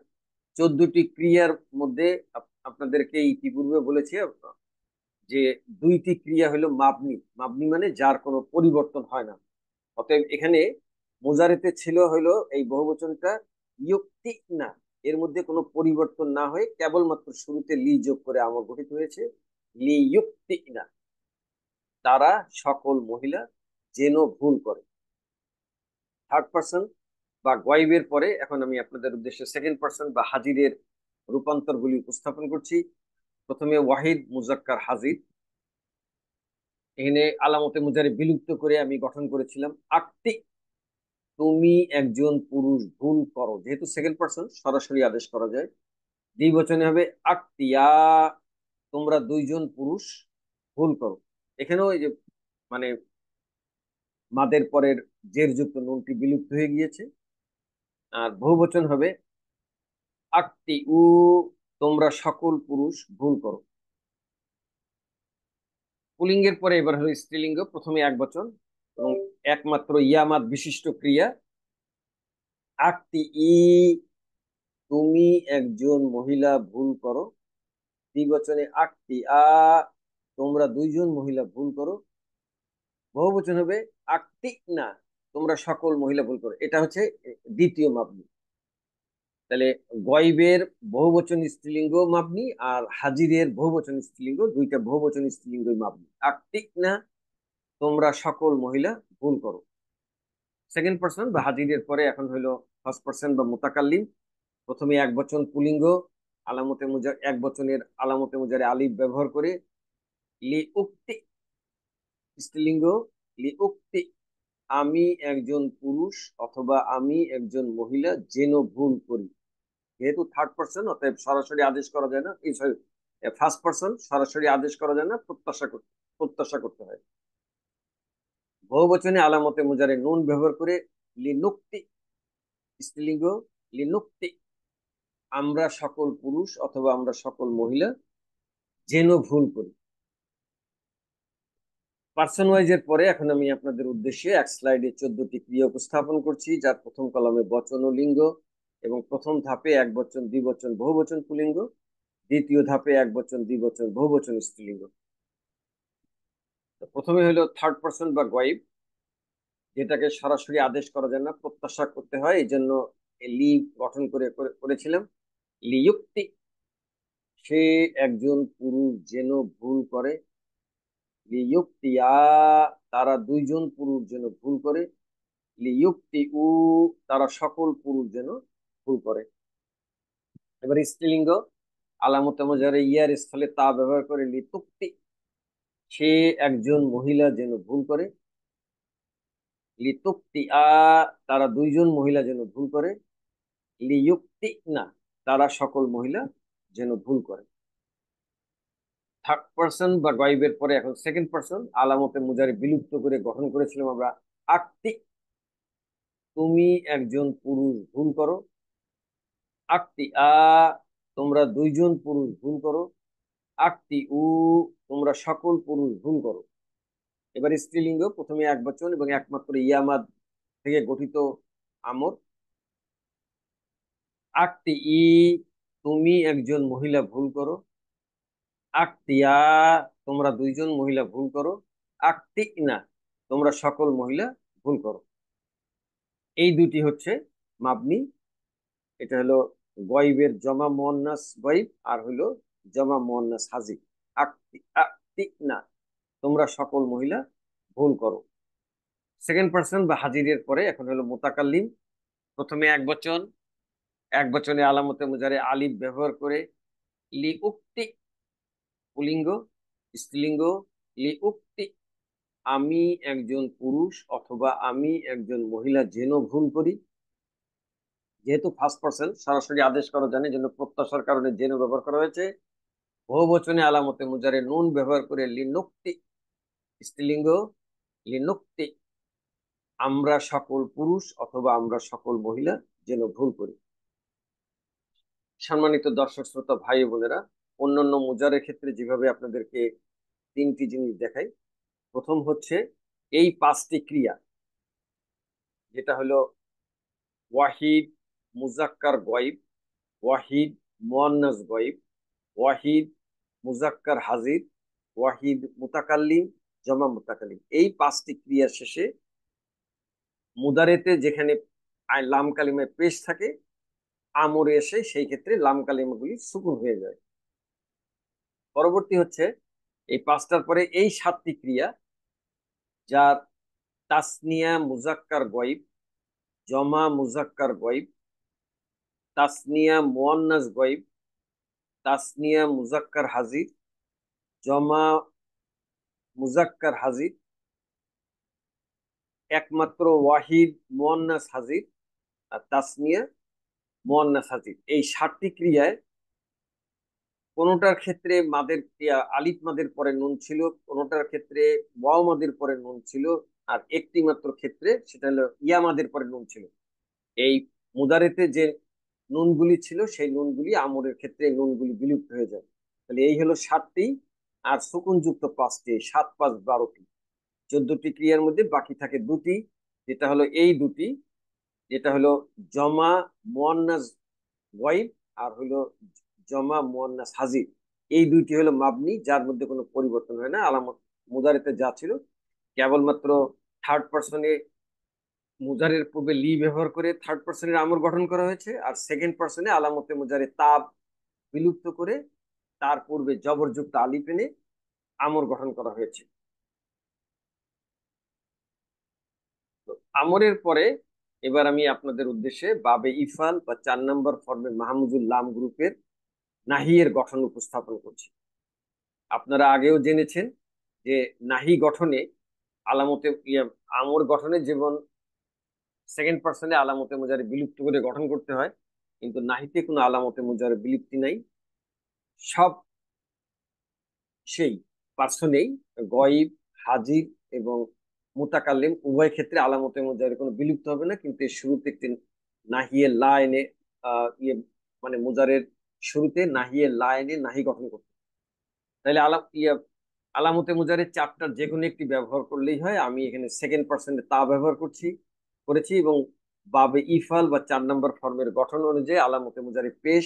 14টি ক্রিয়ার মধ্যে আপনাদেরকে ইতিপূর্বে বলেছি যে দুইটি ক্রিয়া হলো মাবনি। মাবনি মানে যার কোনো পরিবর্তন হয় না। অতএব এখানে মোজারেতে ছিল হলো এই বহুবচনটা ইয়ুক্তি না, এর মধ্যে কোনো পরিবর্তন না হয়ে কেবলমাত্র শুরুতে লি যোগ করে আমল গঠিত হয়েছে, লি ইয়ুক্তি না, তারা সকল মহিলা যেন ভুল করে। থার্ড পার্সন বা গয়েবের পরে এখন আমি আপনাদের উদ্দেশ্যে সেকেন্ড পার্সন বা হাজিরের রূপান্তরগুলি উপস্থাপন করছি। প্রথমে ওয়াহিদ মুজাক্কার হাজির, এখানে আলামতে মুজারে বিলুপ্ত করে আমি গঠন করেছিলাম আকতি, তুমি একজন পুরুষ ভুল করো, যেহেতু সেকেন্ড পার্সন সরাসরি আদেশ করা যায়। দ্বিবচনে হবে আক্তিয়া, তোমরা দুইজন পুরুষ ভুল করো। এখানেও এই যে মানে মাদের পরের জের যুক্ত নুনটি বিলুপ্ত হয়ে গিয়েছে। আর বহুবচন হবে আক্তি উ, তোমরা সকল পুরুষ ভুল করো। পুলিঙ্গের পরে এবার হলো স্ত্রীলিঙ্গ, প্রথমে এক বচন এবং একমাত্র ইয়ামাদ বিশিষ্ট ক্রিয়া আক্তি ই, তুমি একজন মহিলা ভুল করো, দ্বিবচনে আক্তি আ, তোমরা দুইজন মহিলা ভুল করো, বহুবচন হবে আক্তি না, তোমরা সকল মহিলা ভুল করো। এটা হচ্ছে দ্বিতীয় মাবনি। তাহলে গয়বের বহুবচন স্ত্রীলিঙ্গ মাবনি আর হাজিরের বহুবচন স্ত্রীলিঙ্গ, দুইটা বহুবচন স্ত্রীলিঙ্গই মাবনি। আক্তি না, তোমরা সকল মহিলা ভুল করো। সেকেন্ড পার্সন বা হাজিরের পরে এখন হইলো ফার্স্ট পার্সন বা মুতাকাল্লিম। প্রথমে এক বচন পুলিঙ্গ, আলামতে মুজার এক বচনের আলামতে মুজারে আলিফ ব্যবহার করে লি উক্তি, স্ত্রীলিঙ্গ লি উক্তি, আমি একজন পুরুষ অথবা আমি একজন মহিলা যেন ভুল করি। যেহেতু থার্ড পার্সন অতএব সরাসরি আদেশ করা যায় না, এই ফার্স্ট পার্সন সরাসরি আদেশ করা যায় না, প্রত্যাশা করতে হয়। বহুবচনে আলামতে মুজারে নুন ব্যবহার করে লিনুক্তি, স্ত্রীলিঙ্গ লিনুক্তি, আমরা সকল পুরুষ অথবা আমরা সকল মহিলা যেন ভুল করি। পার্সন ওয়াইজের পরে এখন আমি আপনাদের উদ্দেশ্যে এক স্লাইডে 14টি ক্রিয়া উপস্থাপন করছি, যার প্রথম কলামে বচন ও লিঙ্গ, এবং প্রথম ধাপে এক বচন দ্বিবচন বহুবচন পুলিঙ্গ, দ্বিতীয় ধাপে এক বচন দ্বিবচন বহুবচন স্ত্রীলিঙ্গ। প্রথমে হলো থার্ড পার্সন বা গয়েব, যেটাকে সরাসরি আদেশ করা যায় না, প্রত্যাশা করতে হয়, এই জন্য লি গঠন করেছিলাম। লিযুক্তি, সে একজন পুরুষ যেন ভুল করে, লিয়ুক্তিয়া, তারা দুইজন পুরুষ যেন ভুল করে, লিয়ুক্তি উ, তারা সকল পুরুষ যেন ভুল করে। এবার স্ত্রীলিঙ্গ, আলামতে মুজারে ইয়ার স্থলে তা ব্যবহার করে লিতুক্তি, সে একজন মহিলা যেন ভুল করে, লিতুক্তি আ, তারা দুইজন মহিলা যেন ভুল করে, লিয়ুক্তি না, তারা সকল মহিলা যেন ভুল করে। থার্ড পার্সন বা গাইবের পরে এখন সেকেন্ড পার্সন, আলামতে মুজারে বিলুপ্ত করে গঠন করেছিলাম আমরা আকতি, তুমি একজন পুরুষ ভুল করো, আকতি আ, তোমরা দুইজন পুরুষ ভুল করো, আকতি উ, তোমরা সকল পুরুষ ভুল করো। এবার স্ত্রীলিঙ্গ, প্রথমে এক বচন এবং একমাত্র ইয়ামাদ থেকে গঠিত আমর আকতি ই, তুমি একজন মহিলা ভুল করো, আকতিয়া, তোমরা দুইজন মহিলা ভুল করো, আকতি না, তোমরা সকল মহিলা ভুল করো। এই দুটি হচ্ছে মাবনি। এটা হলো গয়বের জমা মুয়ান্নাস গয়ব, আর হলো জমা মুয়ান্নাস হাজির। আকতি আকতি না, তোমরা সকল মহিলা ভুল করো। সেকেন্ড পার্সন বা হাজিরের পরে এখন হলো মুতাকাল্লিম। প্রথমে এক বচন, এক বচনে আলামতে মুজারে আলিফ ব্যবহার করে লি উক্তি, পুলিঙ্গ, স্ত্রীলিঙ্গ, লি উক্তি, আমি একজন পুরুষ অথবা আমি একজন মহিলা যেন ভুল করি। যেহেতু ফার্স্ট পার্সন সরাসরি আদেশ করা জানে জন্য প্রত্যাশার কারণে যেন ব্যবহার করা হয়েছে। বহুবচনে আলামতে মুজারে নুন ব্যবহার করে লিনুক্তি, স্ত্রীলিঙ্গ, লিনুক্তি, আমরা সকল পুরুষ অথবা আমরা সকল মহিলা যেন ভুল করি। সম্মানিত দর্শক শ্রোতা ভাই বোনেরা, অন্যান্য মুজারের ক্ষেত্রে যেভাবে আপনাদেরকে তিনটি জিনিস দেখাই, প্রথম হচ্ছে এই পাঁচটি ক্রিয়া, যেটা হলো ওয়াহিদ মুজাক্কার গয়েব, ওয়াহিদ মুয়ান্নাস গয়েব, ওয়াহিদ মুজাক্কার হাজির, ওয়াহিদ মুতাকাল্লিম, জমা মুতাকাল্লিম। এই পাঁচটি ক্রিয়া শেষে মুদারেতে যেখানে লাম কালিমায় পেশ থাকে, আমরে এসে সেই ক্ষেত্রে লাম কালিমাগুলি সুকুন হয়ে যায়। পরবর্তী হচ্ছে এই পাঁচটার পরে এই সাতটি ক্রিয়া, যার তাসনিয়া মুজাক্কার গয়েব, জমা মুজাক্কার গয়েব, তাসনিয়া মুয়ান্নাস গয়েব, তাসনিয়া মুজাক্কার হাজির, জমা মুজাক্কার হাজির, একমাত্র ওয়াহিদ মুয়ান্নাস হাজির, আর তাসনিয়া মুয়ান্নাস হাজির। এই সাতটি ক্রিয়ায় কোনোটার ক্ষেত্রে মাদের আলিফ মাদের পরে নুন ছিল, কোনোটার ক্ষেত্রে ওয়াও মাদের পরে নুন ছিল, আর একটি মাত্র ক্ষেত্রে সেটা হলো ইয়া মাদের পরে নুন ছিল। এই মুদারেতে যে নুনগুলি ছিল সেই নুনগুলি আমরের ক্ষেত্রে এই নুনগুলি বিলুপ্ত হয়ে যায়। তাহলে এই হলো সাতটি, আর সুকুনযুক্ত পাঁচটি, সাত পাঁচ 12টি। 14টি ক্রিয়ার মধ্যে বাকি থাকে দুটি, যেটা হলো এই দুটি, যেটা হলো জমা মুয়ান্নাস গয়েব আর হলো জমা মুয়ান্নাস হাজির। এই দুইটি হলো মাবনি, যার মধ্যে কোনো পরিবর্তন হয় না। আলামত মুদারিতে যা ছিল, কেবলমাত্র থার্ড পার্সনে মুজারের পূর্বে লি ব্যবহার করে থার্ড পার্সনের আমর গঠন করা হয়েছে, আর সেকেন্ড পার্সনে আলামতে মুজারে তাব বিলুপ্ত করে তার পূর্বে জবরযুক্ত আলিফ এনে আমর গঠন করা হয়েছে। তো আমরের পরে এবার আমি আপনাদের উদ্দেশ্যে বাবে ইফাল বা 4 নম্বর ফর্মের মাহমুদুল লাম গ্রুপের নাহিয়ের গঠন উপস্থাপন করছি। আপনারা আগেও জেনেছেন যে নাহি গঠনে আলামতে আমর গঠনে যেমন সেকেন্ড পার্সনে আলামতে মুজারে বিলুপ্ত করে গঠন করতে হয়, কিন্তু নাহিতে কোনো আলামতে মুজারে বিলুপ্তি নাই। সব সেই পার্সনেই গয়েব, হাজির এবং মুতাকাল্লিম উভয় ক্ষেত্রে আলামতে মুজারে কোনো বিলুপ্ত হবে না, কিন্তু এর শুরুতে একটি নাহিয়ে লা এনে মানে মুজারের শুরুতে নাহিয়ে লা এনে নাহি গঠন করতে। তাহলে আলামতে মুজারের চারটার যে কোনো একটি ব্যবহার করলেই হয়। আমি এখানে সেকেন্ড পার্সনে তা ব্যবহার করেছি, এবং বাবে ইফাল বা 4 নম্বর ফর্মের গঠন অনুযায়ী আলামতে মুজারে পেশ,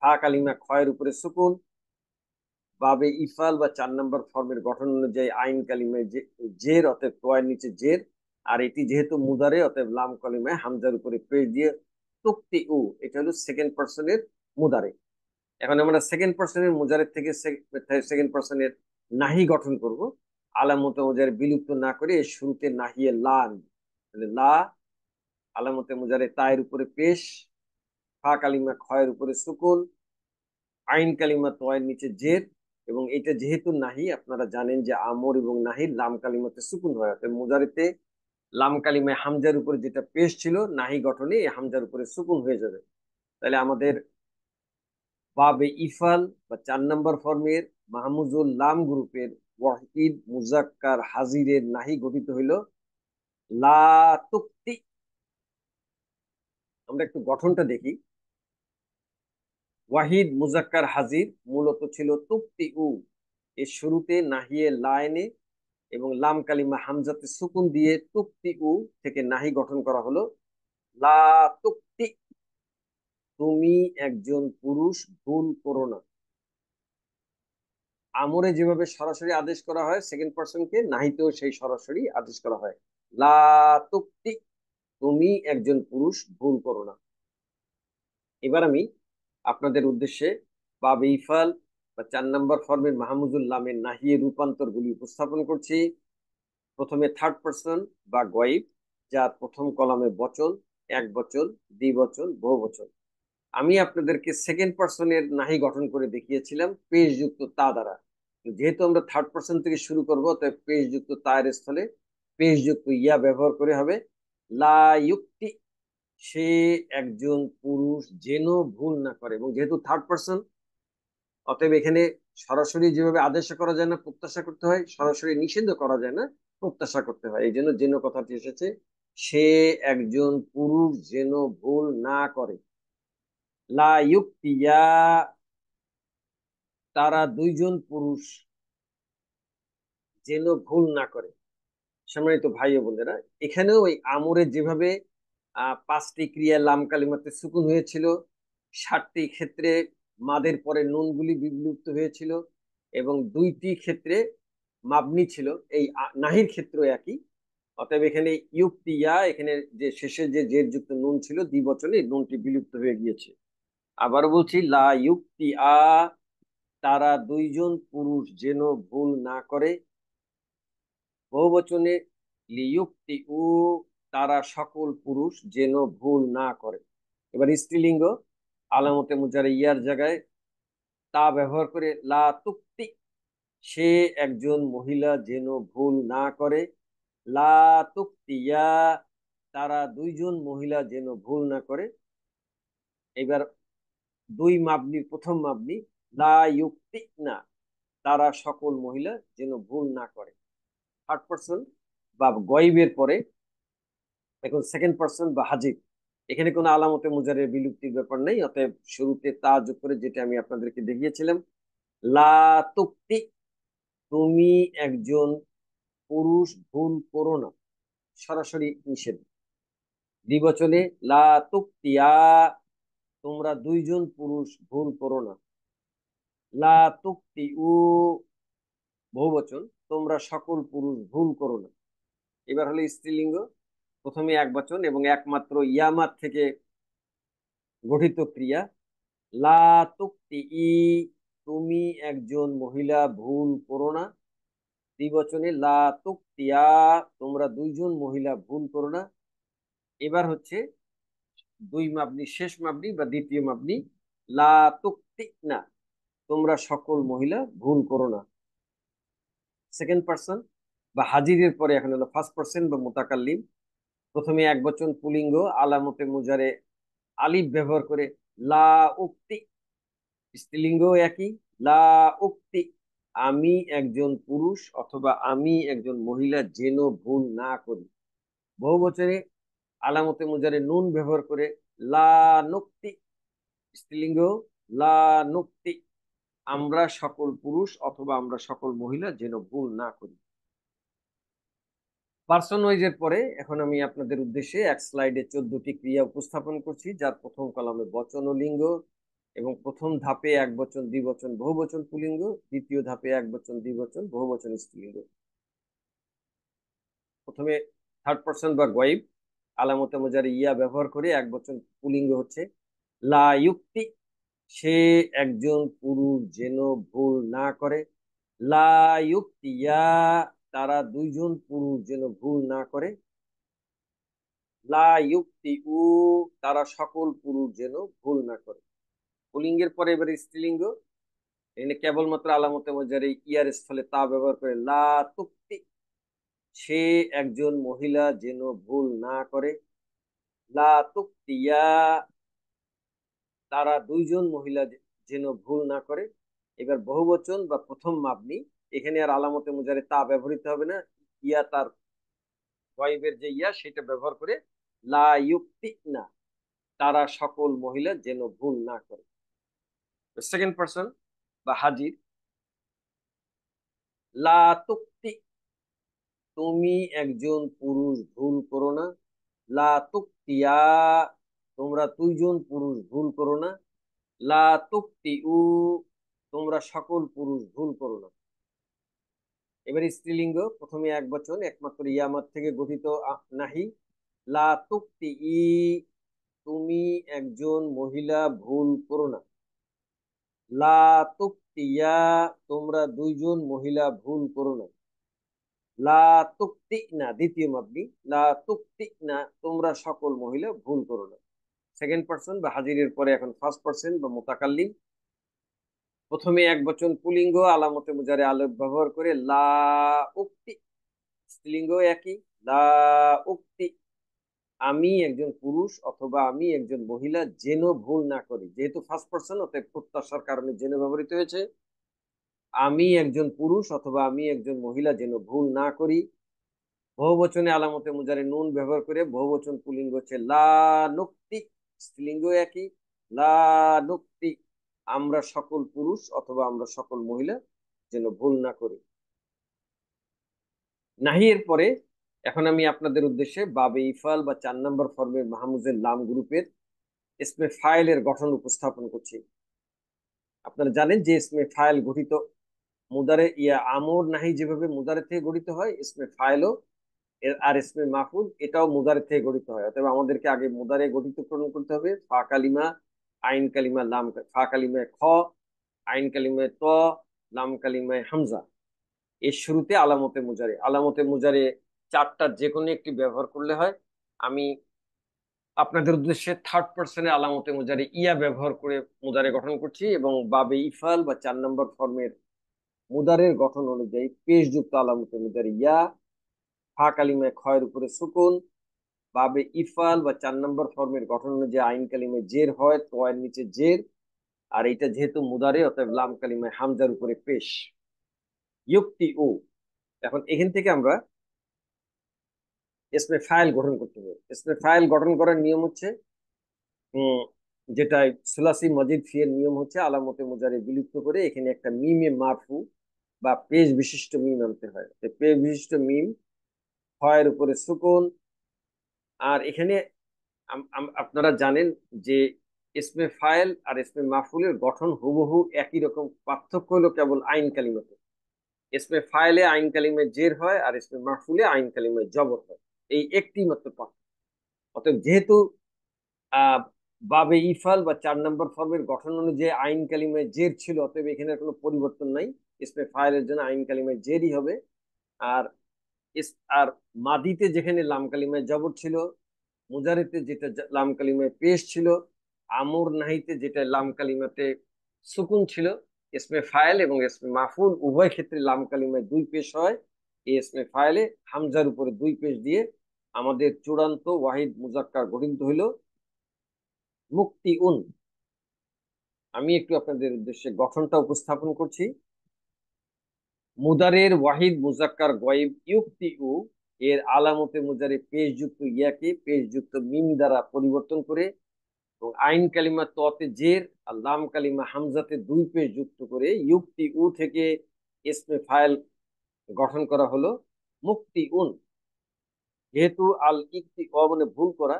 ফা কালিমা খয়ের উপরে সুকুন, বাবে ইফাল বা 4 নম্বর ফর্মের গঠন অনুযায়ী আইন কালিমায় জের, অতএব তোয়ের নিচে জের, আর এটি যেহেতু মুদারে অতএব লাম কালিমায় হামজার উপরে পেশ দিয়ে তুক্তি উ। এটা হলো সেকেন্ড পার্সনের মুদারে। এখন আমরা সেকেন্ড পার্সনের মুজারের থেকে সেকেন্ড পার্সনের নাহি গঠন করব। আলামতে মুজারে বিলুপ্ত না করে এর শুরুতে নাহিয়ে লা আনবো। তাহলে লা, আলামতে মুজারে তায়ের উপরে পেশ, ফা কালিমা খয়ের উপরে সুকুন, আইন কালিমা তোয়ের নিচে জের, এবং এটা যেহেতু নাহি, আপনারা জানেন যে আমর এবং নাহির লাম কালিমাতে সুকুন হয়, মুজারিতে লাম কালিমায় হামজার উপরে যেটা পেশ ছিল নাহি গঠনে এই হামজার উপরে সুকুন হয়ে যাবে। তাহলে আমাদের বাবে ইফাল বা 4 নম্বর ফর্মের মাহমুজুল লাম গ্রুপের ওয়াহিদ মুজাক্কার হাজিরের নাহি গঠিত হইল লা তুক্তি। আমরা একটু গঠনটা দেখি। ওয়াহিদ মুজাক্কার হাজির মূলত ছিল তুক্তি উ, এর শুরুতে নাহিয়ে লাইনে এবং লাম কালিমা হামজাতে সুকুন দিয়ে তুক্তি উ থেকে নাহি গঠন করা হলো লা তুক্তি, তুমি একজন পুরুষ ভুল করো না। আমরে যেভাবে সরাসরি আদেশ করা হয় সেকেন্ড পার্সনকে, নাহিতেও সেই সরাসরি আদেশ করা হয় লা তুক্তি, তুমি একজন পুরুষ ভুল করো না। এবার আমি আপনাদের উদ্দেশ্যে বাবে ইফাল বা 4 নম্বর ফর্মের মাহমুদুল লামের নাহিয়ে রূপান্তর গুলি উপস্থাপন করছি। প্রথমে থার্ড পার্সন বা গয়ব, যার প্রথম কলামে বচন, এক বচন, দ্বিবচন, বহুবচন। আমি আপনাদেরকে সেকেন্ড পার্সনের নাহি গঠন করে দেখিয়েছিলাম পেশযুক্ত তা দ্বারা। যেহেতু আমরা থার্ড পার্সন থেকে শুরু করব, তাই পেশযুক্ত তা এর স্থলে পেশযুক্ত ইয়া ব্যবহার করে হবে লা ইউক্তি, সে একজন পুরুষ যেন ভুল না করে। এবং যেহেতু থার্ড পার্সন, অতএব এখানে সরাসরি যেভাবে আদেশ করা যায় না, প্রত্যাশা করতে হয়, সরাসরি নিষেধ করা যায় না, প্রত্যাশা করতে হয়। এই জন্য যেন কথাটি এসেছে, সে একজন পুরুষ যেন ভুল না করে। লা ইউক্তিয়া, তারা দুইজন পুরুষ যেন ভুল না করে। সম্মানিত ভাই ও বোনেরা, এখানেও ওই আমরের যেভাবে পাঁচটি ক্রিয়া লাম কালিমাতে সুকুন হয়েছিল, 60টি ক্ষেত্রে মাদের পরে নুনগুলি বিলুপ্ত হয়েছিল, এবং 2টি ক্ষেত্রে মাবনি ছিল, এই নাহির ক্ষেত্রেও একই। অতএব এখানে ইউক্তিয়া, এখানে যে শেষে যে জের যুক্ত নুন ছিল দ্বিবচনে, নুনটি বিলুপ্ত হয়ে গিয়েছে। আবার বলছি, লা ইউক্তি আ, তারা দুইজন পুরুষ যেন ভুল না করে। বহুবচনে লিয়ুক্তি উ, তারা সকল পুরুষ যেন ভুল না করে। এবার স্ত্রীলিঙ্গ, আলামতে মুজারে ইয়ার জায়গায় তা ব্যবহার করে লা তুক্তি, সে একজন মহিলা যেন ভুল না করে। লা তুক্তিয়া, তারা দুইজন মহিলা যেন ভুল না করে। এবার দুই মাবনি, প্রথম মাবনি লা ইউক্তি না, তারা সকল মহিলা যেন ভুল না করে। থার্ড পার্সন বা গয়বের পরে এখন সেকেন্ড পার্সন বা হাজির, এখানে কোনো আলামতে মুজারের বিলুপ্তির ব্যাপার নেই। অতএব শুরুতে তা যোগ করে, যেটা আমি আপনাদেরকে দেখিয়েছিলাম, লা তুক্তি, তুমি একজন পুরুষ ভুল করো না, সরাসরি নিষেধ। দ্বিবচনে লা তুক্তিয়া, তোমরা দুইজন পুরুষ ভুল করো না। লা তুক্তি উ, বহুবচন, তোমরা সকল পুরুষ ভুল করো না। এবার হলো স্ত্রীলিঙ্গ, প্রথমে এক বচন এবং একমাত্র ইয়ামাত থেকে গঠিত ক্রিয়া। লা তুক্তি ই, তুমি একজন মহিলা ভুল করো না। দ্বিবচনে লা তুক্তিয়া, তোমরা দুইজন মহিলা ভুল করো না। এবার হচ্ছে দুই মাবনি, শেষ মাবনি বা দ্বিতীয় মাবনি, লা তুক্তি না, তোমরা সকল মহিলা ভুল করো না। সেকেন্ড পার্সন বা হাজিরের পরে এখন হলো ফার্স্ট পার্সন বা মুতাকাল্লিম। প্রথমে এক বচন পুলিঙ্গ, আলামতে মুজারে আলিফ ব্যবহার করে লা উক্তি। স্ত্রীলিঙ্গ একই, লা উক্তি, আমি একজন পুরুষ অথবা আমি একজন মহিলা যেন ভুল না করি। বহুবচনে আলামতে মুজারে নুন ব্যবহার করে লা নুক্তি। স্ত্রীলিঙ্গ লা নুক্তি, আমরা সকল পুরুষ অথবা আমরা সকল মহিলা যেন ভুল না করি। পার্সন ওয়াইজের পরে এখন আমি আপনাদের উদ্দেশ্যে এক স্লাইডে 14টি ক্রিয়া উপস্থাপন করছি, যার প্রথম কলামে বচন ও লিঙ্গ, এবং প্রথম ধাপে এক বচন, দ্বিবচন, বহুবচন পুলিঙ্গ, দ্বিতীয় ধাপে এক বচন, দ্বিবচন, বহুবচন স্ত্রীলিঙ্গ। প্রথমে থার্ড পার্সন বা গয়ব, আলামতে মুজারে ইয়া ব্যবহার করে এক বচন পুলিঙ্গ হচ্ছে লা ইউক্তি, সে একজন পুরুষ যেন ভুল না করে। লা ইউক্তিয়া, তারা দুইজন পুরুষ যেন ভুল না করে। লা ইউক্তি উ, তারা সকল পুরুষ যেন ভুল না করে। পুলিঙ্গের পরে এবারে স্ত্রীলিঙ্গ, এখানে কেবলমাত্র আলামতে মুজারে ইয়ার স্থলে তা ব্যবহার করে লা তুক্তি, সে একজন মহিলা যেন ভুল না করে। লা তুক্তিয়া, তারা দুইজন মহিলা যেন ভুল না করে। এবার বহুবচন বা প্রথম মাবনি, এখানে আর আলামতে মুজারে তা ব্যবহৃত হবে না, ইয়া তার গয়বের যে ইয়া সেটা ব্যবহার করে লা ইউক্তি না, তারা সকল মহিলা যেন ভুল না করে। সেকেন্ড পার্সন বা হাজির, লা তুক্তি, তুমি একজন পুরুষ ভুল করো না। লা তুক্তিয়া, তোমরা দুইজন পুরুষ ভুল করো না। লা তুক্তি উ, তোমরা সকল পুরুষ ভুল করো না। এবার স্ত্রীলিঙ্গ, প্রথমে এক বচন, একমাত্র ইয়ামাত থেকে গঠিত নাহি। লা তুক্তি ই, তুমি একজন মহিলা ভুল করো না। লা তুক্তিয়া, তোমরা দুইজন মহিলা ভুল করো না। লা তুক্তি না, দ্বিতীয় মাবনি। লা তুক্তি না, তোমরা সকল মহিলা ভুল করো না। সেকেন্ড পার্সন বা হাজিরের পরে এখন ফার্স্ট পার্সন বা মুতাকাল্লিম। প্রথমে এক বচন পুলিঙ্গ আলামতে মুজারে আলেফ ব্যবহার করে লা উক্তি, স্ত্রীলিঙ্গ একই। লা উক্তি, আমি একজন পুরুষ অথবা আমি একজন মহিলা যেন ভুল না করি। যেহেতু ফার্স্ট পার্সন, অতএব প্রত্যাশার কারণে যেন ব্যবহৃত হয়েছে। আমি একজন পুরুষ অথবা আমি একজন মহিলা যেন ভুল না করি। বহুবচনে আলামতে মুজারে নুন ব্যবহার করে বহুবচন পুলিঙ্গ হচ্ছে লা নুক্তি, স্ত্রীলিঙ্গ একই। লা নুক্তি, আমরা সকল পুরুষ অথবা আমরা সকল মহিলা যেন ভুল না করি। নাহি এর পরে এখন আমি আপনাদের উদ্দেশ্যে বাবে ইফাল বা 4 নম্বর ফর্মের মাহমুজের লাম গ্রুপের ইসমে ফাইলের গঠন উপস্থাপন করছি। আপনারা জানেন যে ইসমে ফাইল গঠিত মুদারে ইয়া আমর নাহি যেভাবে মুদারে থেকে গঠিত হয়, ইসমে ফাইলও আর ইসমে মাফুল এটাও মুদারে থেকে গঠিত হয়। অতএব আমাদেরকে আগে মুদারে গঠিতকরণ করতে হবে। ফা কালিমা, আইন কালিমা, লাম। ফা কালিমায় খ, আইন কালিমায় ত, লাম কালিমায় হামজা। এর শুরুতে আলামতে মুজারে। আলামতে মুজারে চারটার যে কোনো একটি ব্যবহার করলে হয়। আমি আপনাদের উদ্দেশ্যে থার্ড পার্সনে আলামতে মুজারে ইয়া ব্যবহার করে মুদারে গঠন করছি, এবং বাবে ইফাল বা 4 নম্বর ফর্মের মুদারের গঠন অনুযায়ী পেশযুক্ত আলামতে মুজারে ইয়া। ফা কালিমায় খয়ের উপরে সুকুন। বাবে ইফাল বা 4 নম্বর ফর্মের গঠন অনুযায়ী আইন কালিমায় জের হয়, তয়ের নিচে জের। আর এটা যেহেতু মুদারে, অতএব লাম কালিমায় হামজার উপরে পেশ। ইউক্তি ও, এখন এখান থেকে আমরা ইসমে ফাইল গঠন করতে হবে। ইসমে ফাইল গঠন করার নিয়ম হচ্ছে উম যেটা সুলাসি মজিদ ফি এর নিয়ম হচ্ছে আলামতে মুজারে বিলুপ্ত করে এখানে একটা মিমে মারফু বা পেজ বিশিষ্ট মিম আনতে হয়। পেজ বিশিষ্ট মিম, ফয়ের উপরে সুকুন। আর এখানে আপনারা জানেন যে ইসমে ফাইল আর ইসমে মাফুলের গঠন হুবহু একই রকম, পার্থক্য হলো কেবল আইন কালিমাতে। ইসমে ফাইলে আইন কালিমায় জের হয় আর ইসমে মাফুলে আইন কালিমায় জবর হয়। এই একটি মাত্র পার্থক্য। অতএব যেহেতু আহ বাবে ইফাল বা 4 নম্বর ফর্মের গঠন অনুযায়ী আইন কালিমায় জের ছিল, অতএব এখানে কোনো পরিবর্তন নাই। ইসমে ফাইলের জন্য আইন কালিমায় জেরই হবে। আর আর মাদিতে যেখানে লাম কালিমায় জবর ছিল, মুজারিতে যেটা লাম কালিমায় পেশ ছিল, আমর নাহিতে যেটা লাম কালিমাতে সুকুন ছিল, ইসমে ফাইল এবং ইসমে মাফুল উভয় ক্ষেত্রে লাম কালিমায় দুই পেশ হয়। এই ইসমে ফাইলে হামজার উপরে দুই পেশ দিয়ে আমাদের চূড়ান্ত ওয়াহিদ মুজাক্কার গঠিত হইল মুক্তি উন। আমি একটু আপনাদের উদ্দেশ্যে গঠনটা উপস্থাপন করছি। মুদারের ওয়াহিদ মুজাক্কার গয়েব ইউক্তি উ এর আলামতে মুজারে পেশযুক্ত ইয়াকে পেশযুক্ত মিম দ্বারা পরিবর্তন করে এবং আইন কালিমা ততে জের আর লাম কালিমা হামজাতে দুই পেশ যুক্ত করে ইউক্তি উ থেকে ইসমে ফাইল গঠন করা হলো মুক্তি উন। যেহেতু আল ইকতি অ মানে ভুল করা,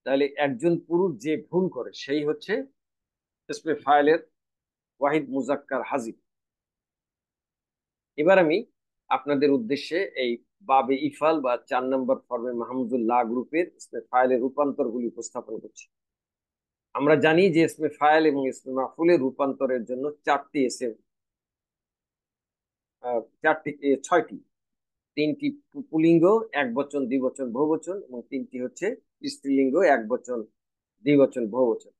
তাহলে একজন পুরুষ যে ভুল করে সেই হচ্ছে ইসমে ফাইলের ওয়াহিদ মুজাক্কার হাজির। এবার আমি আপনাদের উদ্দেশ্যে এই বাবে ইফাল বা 4 নম্বর ফর্মে মাহমুদুল্লাহ গ্রুপের ইসমে ফাইলের রূপান্তরগুলি উপস্থাপন করছি। আমরা জানি যে ইসমে ফাইল এবং ইসমে মাফুলের রূপান্তরের জন্য চারটি এসএম, চারটি 6টি। 3টি পুলিঙ্গ, এক বচন, দ্বিবচন, বহুবচন, এবং 3টি হচ্ছে স্ত্রীলিঙ্গ, এক বচন, দ্বিবচন, বহুবচন।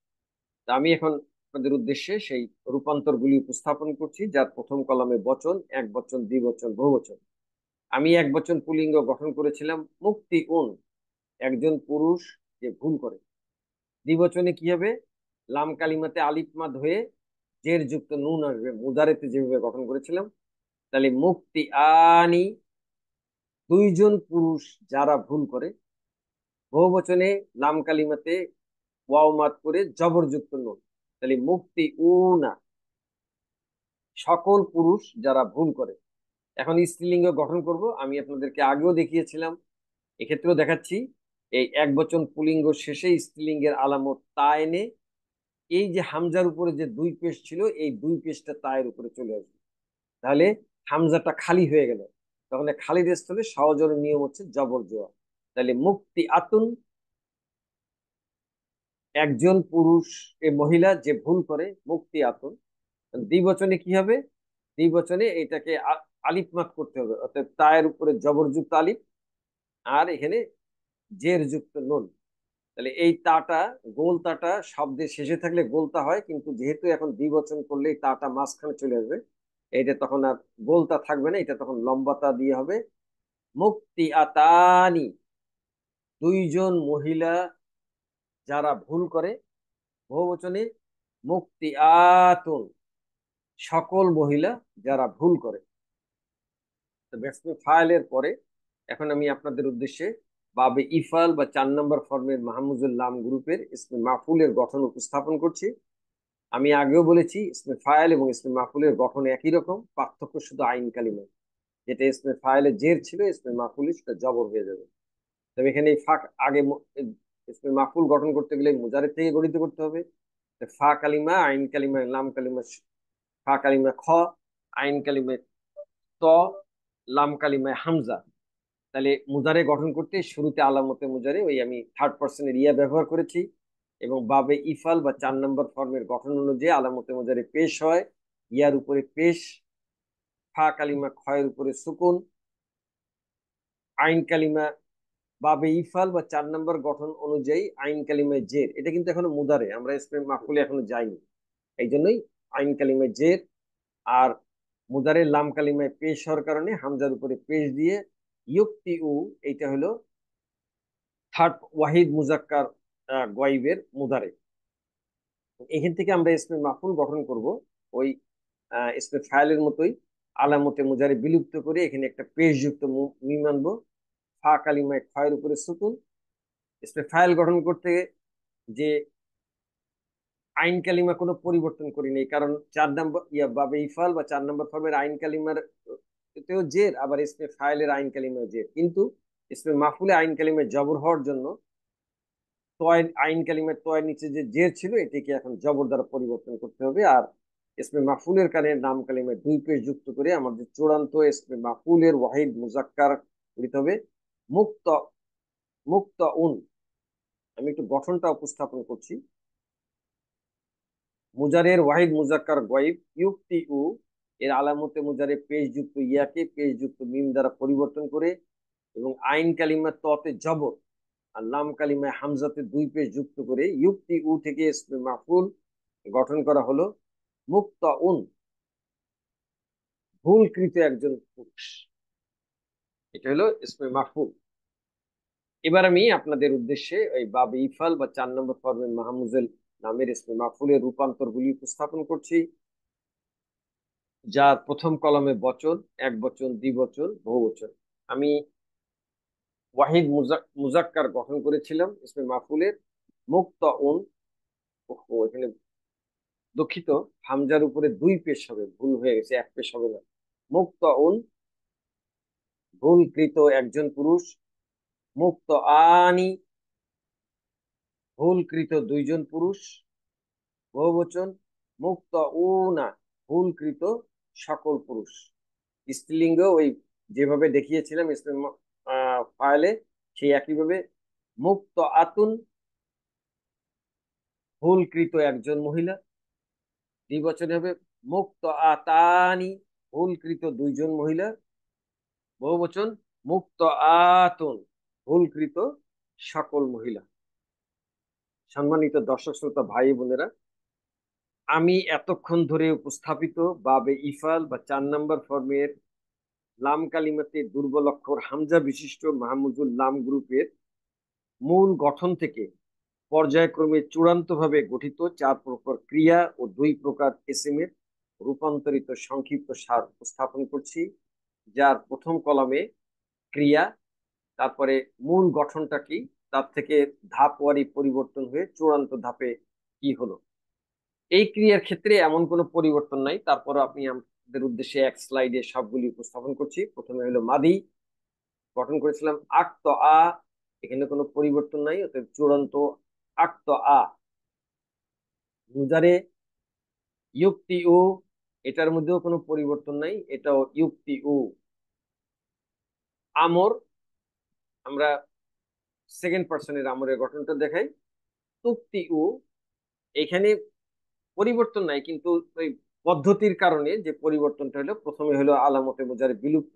তা আমি এখন আপনাদের উদ্দেশ্যে সেই রূপান্তরগুলি উপস্থাপন করছি, যার প্রথম কলামে বচন, এক বচন, দ্বিবচন, বহুবচন। আমি এক বচন পুলিঙ্গ গঠন করেছিলাম মুক্তি উন, একজন পুরুষ যে ভুল করে। দ্বিবচনে কি হবে? লাম কালিমাতে আলিফ মাদ হয়ে জের যুক্ত নুন আসবে, মুদারেতে যেভাবে গঠন করেছিলাম। তাহলে মুক্তি আনি, দুইজন পুরুষ যারা ভুল করে। বহুবচনে লাম কালিমাতে ওয়াও মাদ করে জবরযুক্ত নুন, তাহলে মুক্তি উনা, সকল পুরুষ যারা ভুল করে। এখন স্ত্রীলিঙ্গ গঠন করব। আমি আপনাদেরকে আগেও দেখিয়েছিলাম, এক্ষেত্রেও দেখাচ্ছি। এই এক বচন পুলিঙ্গ শেষে স্ত্রীলিঙ্গের আলামত তা এনে এই যে হামজার উপরে যে দুই পেশ ছিল, এই দুই পেশটা তায়ের উপরে চলে আসবে। তাহলে হামজাটা খালি হয়ে গেল। তখন খালি স্থলে সহজরের নিয়ম হচ্ছে জবর জোয়া। তাহলে মুক্তি আতুন, একজন পুরুষ এ মহিলা যে ভুল করে, মুক্তি আতুন। দ্বিবচনে কি হবে? দ্বিবচনে এটাকে আলিফ মাত করতে হবে, অর্থাৎ তায়ের উপরে জবরযুক্ত আলিফ আর এখানে জের যুক্ত নুন। তাহলে এই তাটা, গোল তাটা শব্দের শেষে থাকলে গোলতা হয়, কিন্তু যেহেতু এখন দ্বিবচন করলে এই তাটা মাঝখানে চলে আসবে, এইটা তখন আর গোলতা থাকবে না, এটা তখন লম্বাতা দিয়ে হবে। মুক্তি আতানি, দুইজন মহিলা যারা ভুল করে, বহুবচনে মুক্তি আতুন, সকল মহিলা যারা ভুল করে। তো বেসমি ফাইলের পরে এখন আমি আপনাদের উদ্দেশ্যে বাবে ইফাল বা 4 নম্বর ফর্মের মাহমুজুল লাম গ্রুপের ইসমে মাফুলের গঠন উপস্থাপন করছি। আমি আগেও বলেছি ইসমে ফাইল এবং ইসমে মাফুলের গঠন একই রকম, পার্থক্য শুধু আইন কালিমা। যেটা ইসমে ফাইলে জের ছিল, ইসমে মাফুলে সেটা জবর হয়ে যাবে। তবে এখানে এই ফাঁক আগে ইসমে মাফুল গঠন করতে গেলে মুজারের থেকে গঠিত করতে হবে। ফা কালিমা, আইন কালিমা, লাম কালিমা। ফা কালিমা খ, আইন কালিমা ত, লাম কালিমায় হামজা। তাহলে মুজারে গঠন করতে শুরুতে আলামতে মুজারে ওই আমি থার্ড পার্সনের ইয়া ব্যবহার করেছি, এবং বাবে ইফাল বা 4 নম্বর ফর্মের গঠন অনুযায়ী আলামতে মুজারে পেশ হয়, ইয়ার উপরে পেশ, ফা কালিমা খয়ের উপরে সুকুন, আইন কালিমা বাবে ইফাল বা 4 নম্বর গঠন অনুযায়ী আইন কালিমায় জের। এটা কিন্তু এখনো মুদারে, আমরা ইসমে মাফুলে এখনো যাইনি, এই জন্যই আইন কালিমায় জের। আর মুদারের লাম কালিমায় পেশ হওয়ার কারণে হামজার উপরে পেশ দিয়ে ইউক্তি উ, এইটা হলো থার্ড ওয়াহিদ মুজাক্কার গয়েবের মুদারে। এখান থেকে আমরা ইসমে মাফুল গঠন করব ওই ইসমে ফাইলের মতোই, আলামতে মুজারে বিলুপ্ত করে এখানে একটা পেশ যুক্ত মিম আনবো, ফা কালিমায় খয়ের উপরে সুকুন। ইসমে ফাইল গঠন করতে যে আইন কালিমা কোনো পরিবর্তন করি নেই, কারণ 4 নম্বর বাবে ইফাল বা 4 নম্বর ফর্মের আইন কালিমার এতেও জের, আবার ইসমে ফাইলের আইন কালিমায় জের, কিন্তু ইসমে মাফুলে আইন কালিমায় জবর হওয়ার জন্য তয়, আইন কালিমার তয়ের নিচে যে জের ছিল এটিকে এখন জবর দ্বারা পরিবর্তন করতে হবে। আর ইসমে মাফুলের কানে নাম কালিমায় দুই পেশ যুক্ত করে আমাদের চূড়ান্ত ইসমে মাফুলের ওয়াহিদ মুজাক্কার দিতে হবে মুক্ত, মুক্ত উন। আমি একটু গঠনটা উপস্থাপন করছি। মুজারের ওয়াহিদ মুজাক্কার গয়েব ইউক্তি উ এর আলামতে মুজারে পেশ যুক্ত ইয়াকে পেশ যুক্ত মিম দ্বারা পরিবর্তন করে, এবং আইন কালিমার ততে জবর আর লাম কালিমায় হামজাতে দুই পেশ যুক্ত করে ইউক্তি উ থেকে ইসমে মাফুল গঠন করা হলো মুক্ত উন, ভুলকৃত একজন পুরুষ। এটা হলো ইসমে মাফুল। এবার আমি আপনাদের উদ্দেশ্যে ওই বাবে ইফাল বা 4 নম্বর ফর্মের মাহমুজুল নামের ইসমে মাফুলের রূপান্তর গুলি উপস্থাপন করছি, যার প্রথম কলমে বচন, এক বচন, দ্বিবচন, বহুবচন। আমি ওয়াহিদ মুজাক্কার গঠন করেছিলাম ইসমে মাফুলের মুক্ত উন। ওহো, এখানে দুঃখিত, হামজার উপরে দুই পেশ হবে, ভুল হয়ে গেছে, এক পেশ হবে না। মুক্ত উন, ভুলকৃত একজন পুরুষ। মুক্ত আনি, ভুলকৃত দুইজন পুরুষ, বহুবচন। মুক্ত উনা, ভুলকৃত সকল পুরুষ। স্ত্রীলিঙ্গ ওই যেভাবে দেখিয়েছিলাম ইসলাম ফাইলে, সেই একইভাবে। মুক্ত আতুন, ভুলকৃত একজন মহিলা। দ্বিবচনে হবে মুক্ত আতানি, ভুলকৃত দুইজন মহিলা। বহুবচন মুক্ত আতুন, ভুলকৃত সকল মহিলা। সম্মানিত দর্শক শ্রোতা ভাই বোনেরা, আমি এতক্ষণ ধরে উপস্থাপিত বাবে ইফাল বা 4 নম্বর ফর্মের লাম কালিমাতে দুর্বল অক্ষর হামজা বিশিষ্ট মাহমুদুল লাম গ্রুপের মূল গঠন থেকে পর্যায়ক্রমে চূড়ান্তভাবে গঠিত 4 প্রকার ক্রিয়া ও 2 প্রকার এসএম এর রূপান্তরিত সংক্ষিপ্ত সার উপস্থাপন করছি, যার প্রথম কলামে ক্রিয়া, তারপরে মূল গঠনটা কি, তার থেকে ধাপওয়ারি পরিবর্তন হয়ে চূড়ান্ত ধাপে কি হলো। এই ক্রিয়ার ক্ষেত্রে এমন কোনো পরিবর্তন নাই, তারপর আপনি আমাদের উদ্দেশ্যে এক স্লাইডে সবগুলি উপস্থাপন করছি। প্রথমে হলো মাদি, গঠন করেছিলাম আক্ত আ, এখানে কোনো পরিবর্তন নাই, অর্থাৎ চূড়ান্ত আক্ত আ। মুজারে ইউক্তি উ, এটার মধ্যেও কোনো পরিবর্তন নাই, এটাও ইউক্তি উ। আমর, আমরা সেকেন্ড পার্সনের আমরের গঠনটা দেখাই, তুক্তি উ, এখানে পরিবর্তন নাই, কিন্তু ওই পদ্ধতির কারণে যে পরিবর্তনটা হলো, প্রথমে হলো আলামতে মুজারে বিলুপ্ত,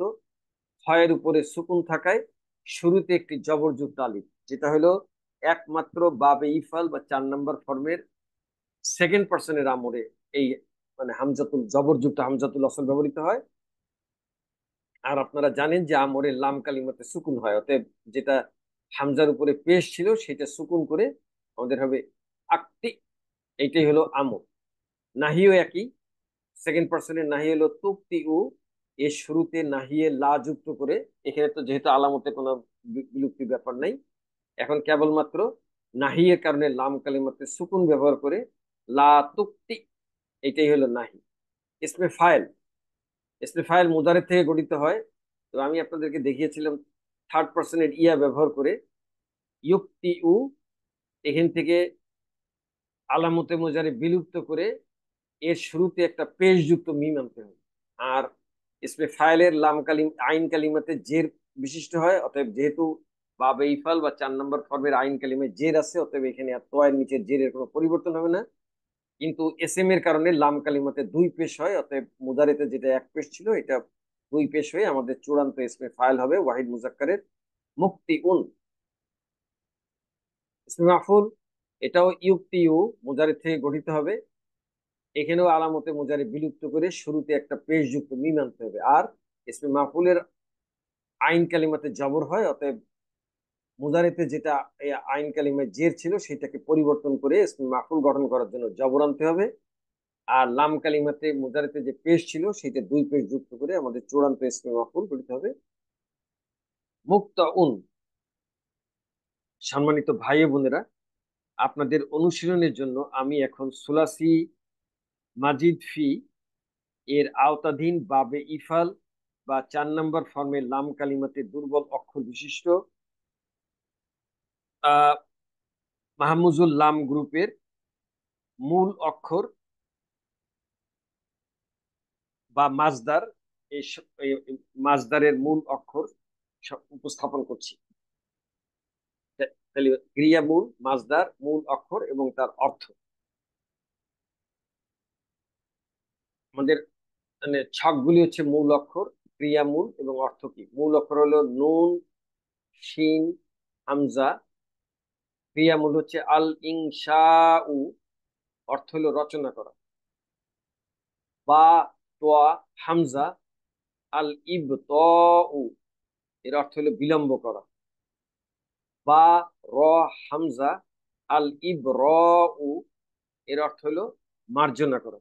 ক্ষয়ের উপরে সুকুন থাকায় শুরুতে একটি জবরযুক্ত আলিফ, যেটা হলো একমাত্র বাবে ইফাল বা 4 নম্বর ফর্মের সেকেন্ড পার্সনের আমরে এই মানে হামজাতুল জবরযুক্ত হামজাতুল অসল ব্যবহৃত হয়। আর আপনারা জানেন যে আমরে লাম কালিমাতে সুকুন হয়, অতএব যেটা হামজার উপরে পেশ ছিল সেটা সুকুন করে আমাদের হবে আকতি। এইটাই হলো আমর। নাহিও একই, সেকেন্ড পার্সনের নাহি হলো তুক্তি উ, এর শুরুতে নাহিয়ে লা যুক্ত করে। এখানে তো যেহেতু আলামতে কোনো বিলুপ্তি ব্যাপার নাই, এখন কেবলমাত্র নাহিয়ের কারণে লাম কালিমাতে সুকুন ব্যবহার করে লা তুক্তি, এটাই হলো নাহি। ইসমে ফাইল, ইসমে ফাইল মুদারে থেকে গঠিত হয়। তো আমি আপনাদেরকে দেখিয়েছিলাম থার্ড পার্সনের ইয়া ব্যবহার করে ইউক্তি উ, এখান থেকে আলামতে মুজারে বিলুপ্ত করে এর শুরুতে একটা পেশযুক্ত মিম আনতে হবে। আর ইসমে ফাইলের লাম কালিম আইন কালিমাতে জের বিশিষ্ট হয়, অতএব যেহেতু বাবে ইফাল বা 4 নম্বর ফর্মের আইন কালিমায় জের আছে, অতএব এখানে আর তোয়ের নিচে জেরের কোনো পরিবর্তন হবে না। কিন্তু এস এম এর কারণে লাম কালিমাতে 2 পেশ হয়, অতএব মুদারিতে যেটা 1 পেশ ছিল এটা 2 পেশ হয়ে আমাদের চূড়ান্ত ইসমে ফাইল হবে ওয়াহিদ মুজাক্কারের মুক্তি উন। ইসমে মাফুল, এটাও ইউক্তি ইউ মুজারিদ থেকে গঠিত হবে। এখানেও আলামতে মুজারে বিলুপ্ত করে শুরুতে একটা পেশ যুক্ত মিম আনতে হবে। আর ইসমে মাফুলের আইন কালিমাতে জবর হয়, অতএব মুজারেতে যেটা এই আইন কালিমায় জের ছিল সেটাকে পরিবর্তন করে ইসমে মাফুল গঠন করার জন্য জবর আনতে হবে। আর লাম কালিমাতে মুজারেতে যে পেশ ছিল সেটা 2 পেশ যুক্ত করে আমাদের চূড়ান্ত ইসমে মাফুল গঠিত হবে মুক্তা উন। সম্মানিত ভাই বোনেরা, আপনাদের অনুশীলনের জন্য আমি এখন সুলাসি মাজিদ ফি এর আওতাধীন বাবে ইফাল বা 4 নম্বর ফর্মের লাম কালিমাতে দুর্বল অক্ষর বিশিষ্ট আহ মাহমুজুল লাম গ্রুপের মূল অক্ষর বা মাজদার, এই মাজদারের মূল অক্ষর উপস্থাপন করছি। তাহলে ক্রিয়া মূল, মাজদার, মূল অক্ষর এবং তার অর্থ। আমাদের মানে ছকগুলি হচ্ছে মূল অক্ষর, ক্রিয়া মূল এবং অর্থ কি। মূল অক্ষর হলো নুন, শিন, হামজা। ক্রিয়া মূল হচ্ছে আল ইনশাউ, অর্থ হলো রচনা করা। বা তোয়া হামজা আল ইবতাউ, এর অর্থ হলো বিলম্ব করা। বা র হামজা আল ইবরাউ, এর অর্থ হলো মার্জনা করা।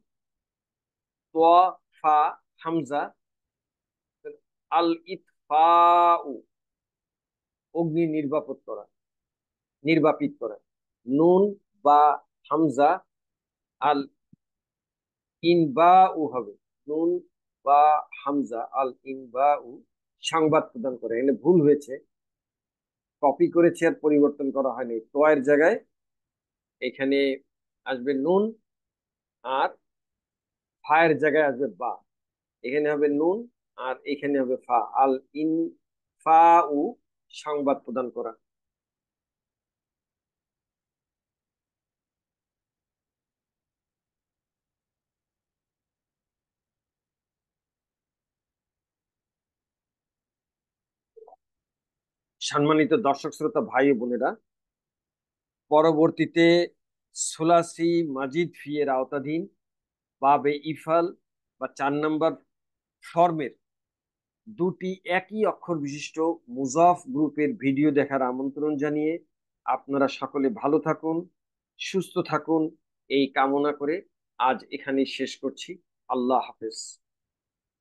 তোয়া ফা হামজা আল ইতফাউ, অগ্নি নির্বাপন করা, নির্বাপিত করা। নুন বা হামজা আল ইনবাউ হবে, নুন বা হামজা আল ইনবাউ, সংবাদ প্রদান করে। এখানে ভুল হয়েছে, কপি করেছে আর পরিবর্তন করা হয়নি। তোয়ের জায়গায় এখানে আসবে নুন, আর ফায়ের জায়গায় আসবে বা। এখানে হবে নুন আর এখানে হবে ফা, আল ইন ফা উ, সংবাদ প্রদান করা। সম্মানিত দর্শক শ্রোতা ভাই ও বোনেরা, পরবর্তীতে সুলাসি মাজিদ ফি এর আওতাধীন বাবে ইফাল বা 4 নম্বর ফর্মের দুটি একই অক্ষর বিশিষ্ট মুজাফ গ্রুপের ভিডিও দেখার আমন্ত্রণ জানিয়ে আপনারা সকলে ভালো থাকুন, সুস্থ থাকুন এই কামনা করে আজ এখানেই শেষ করছি। আল্লাহ হাফেজ।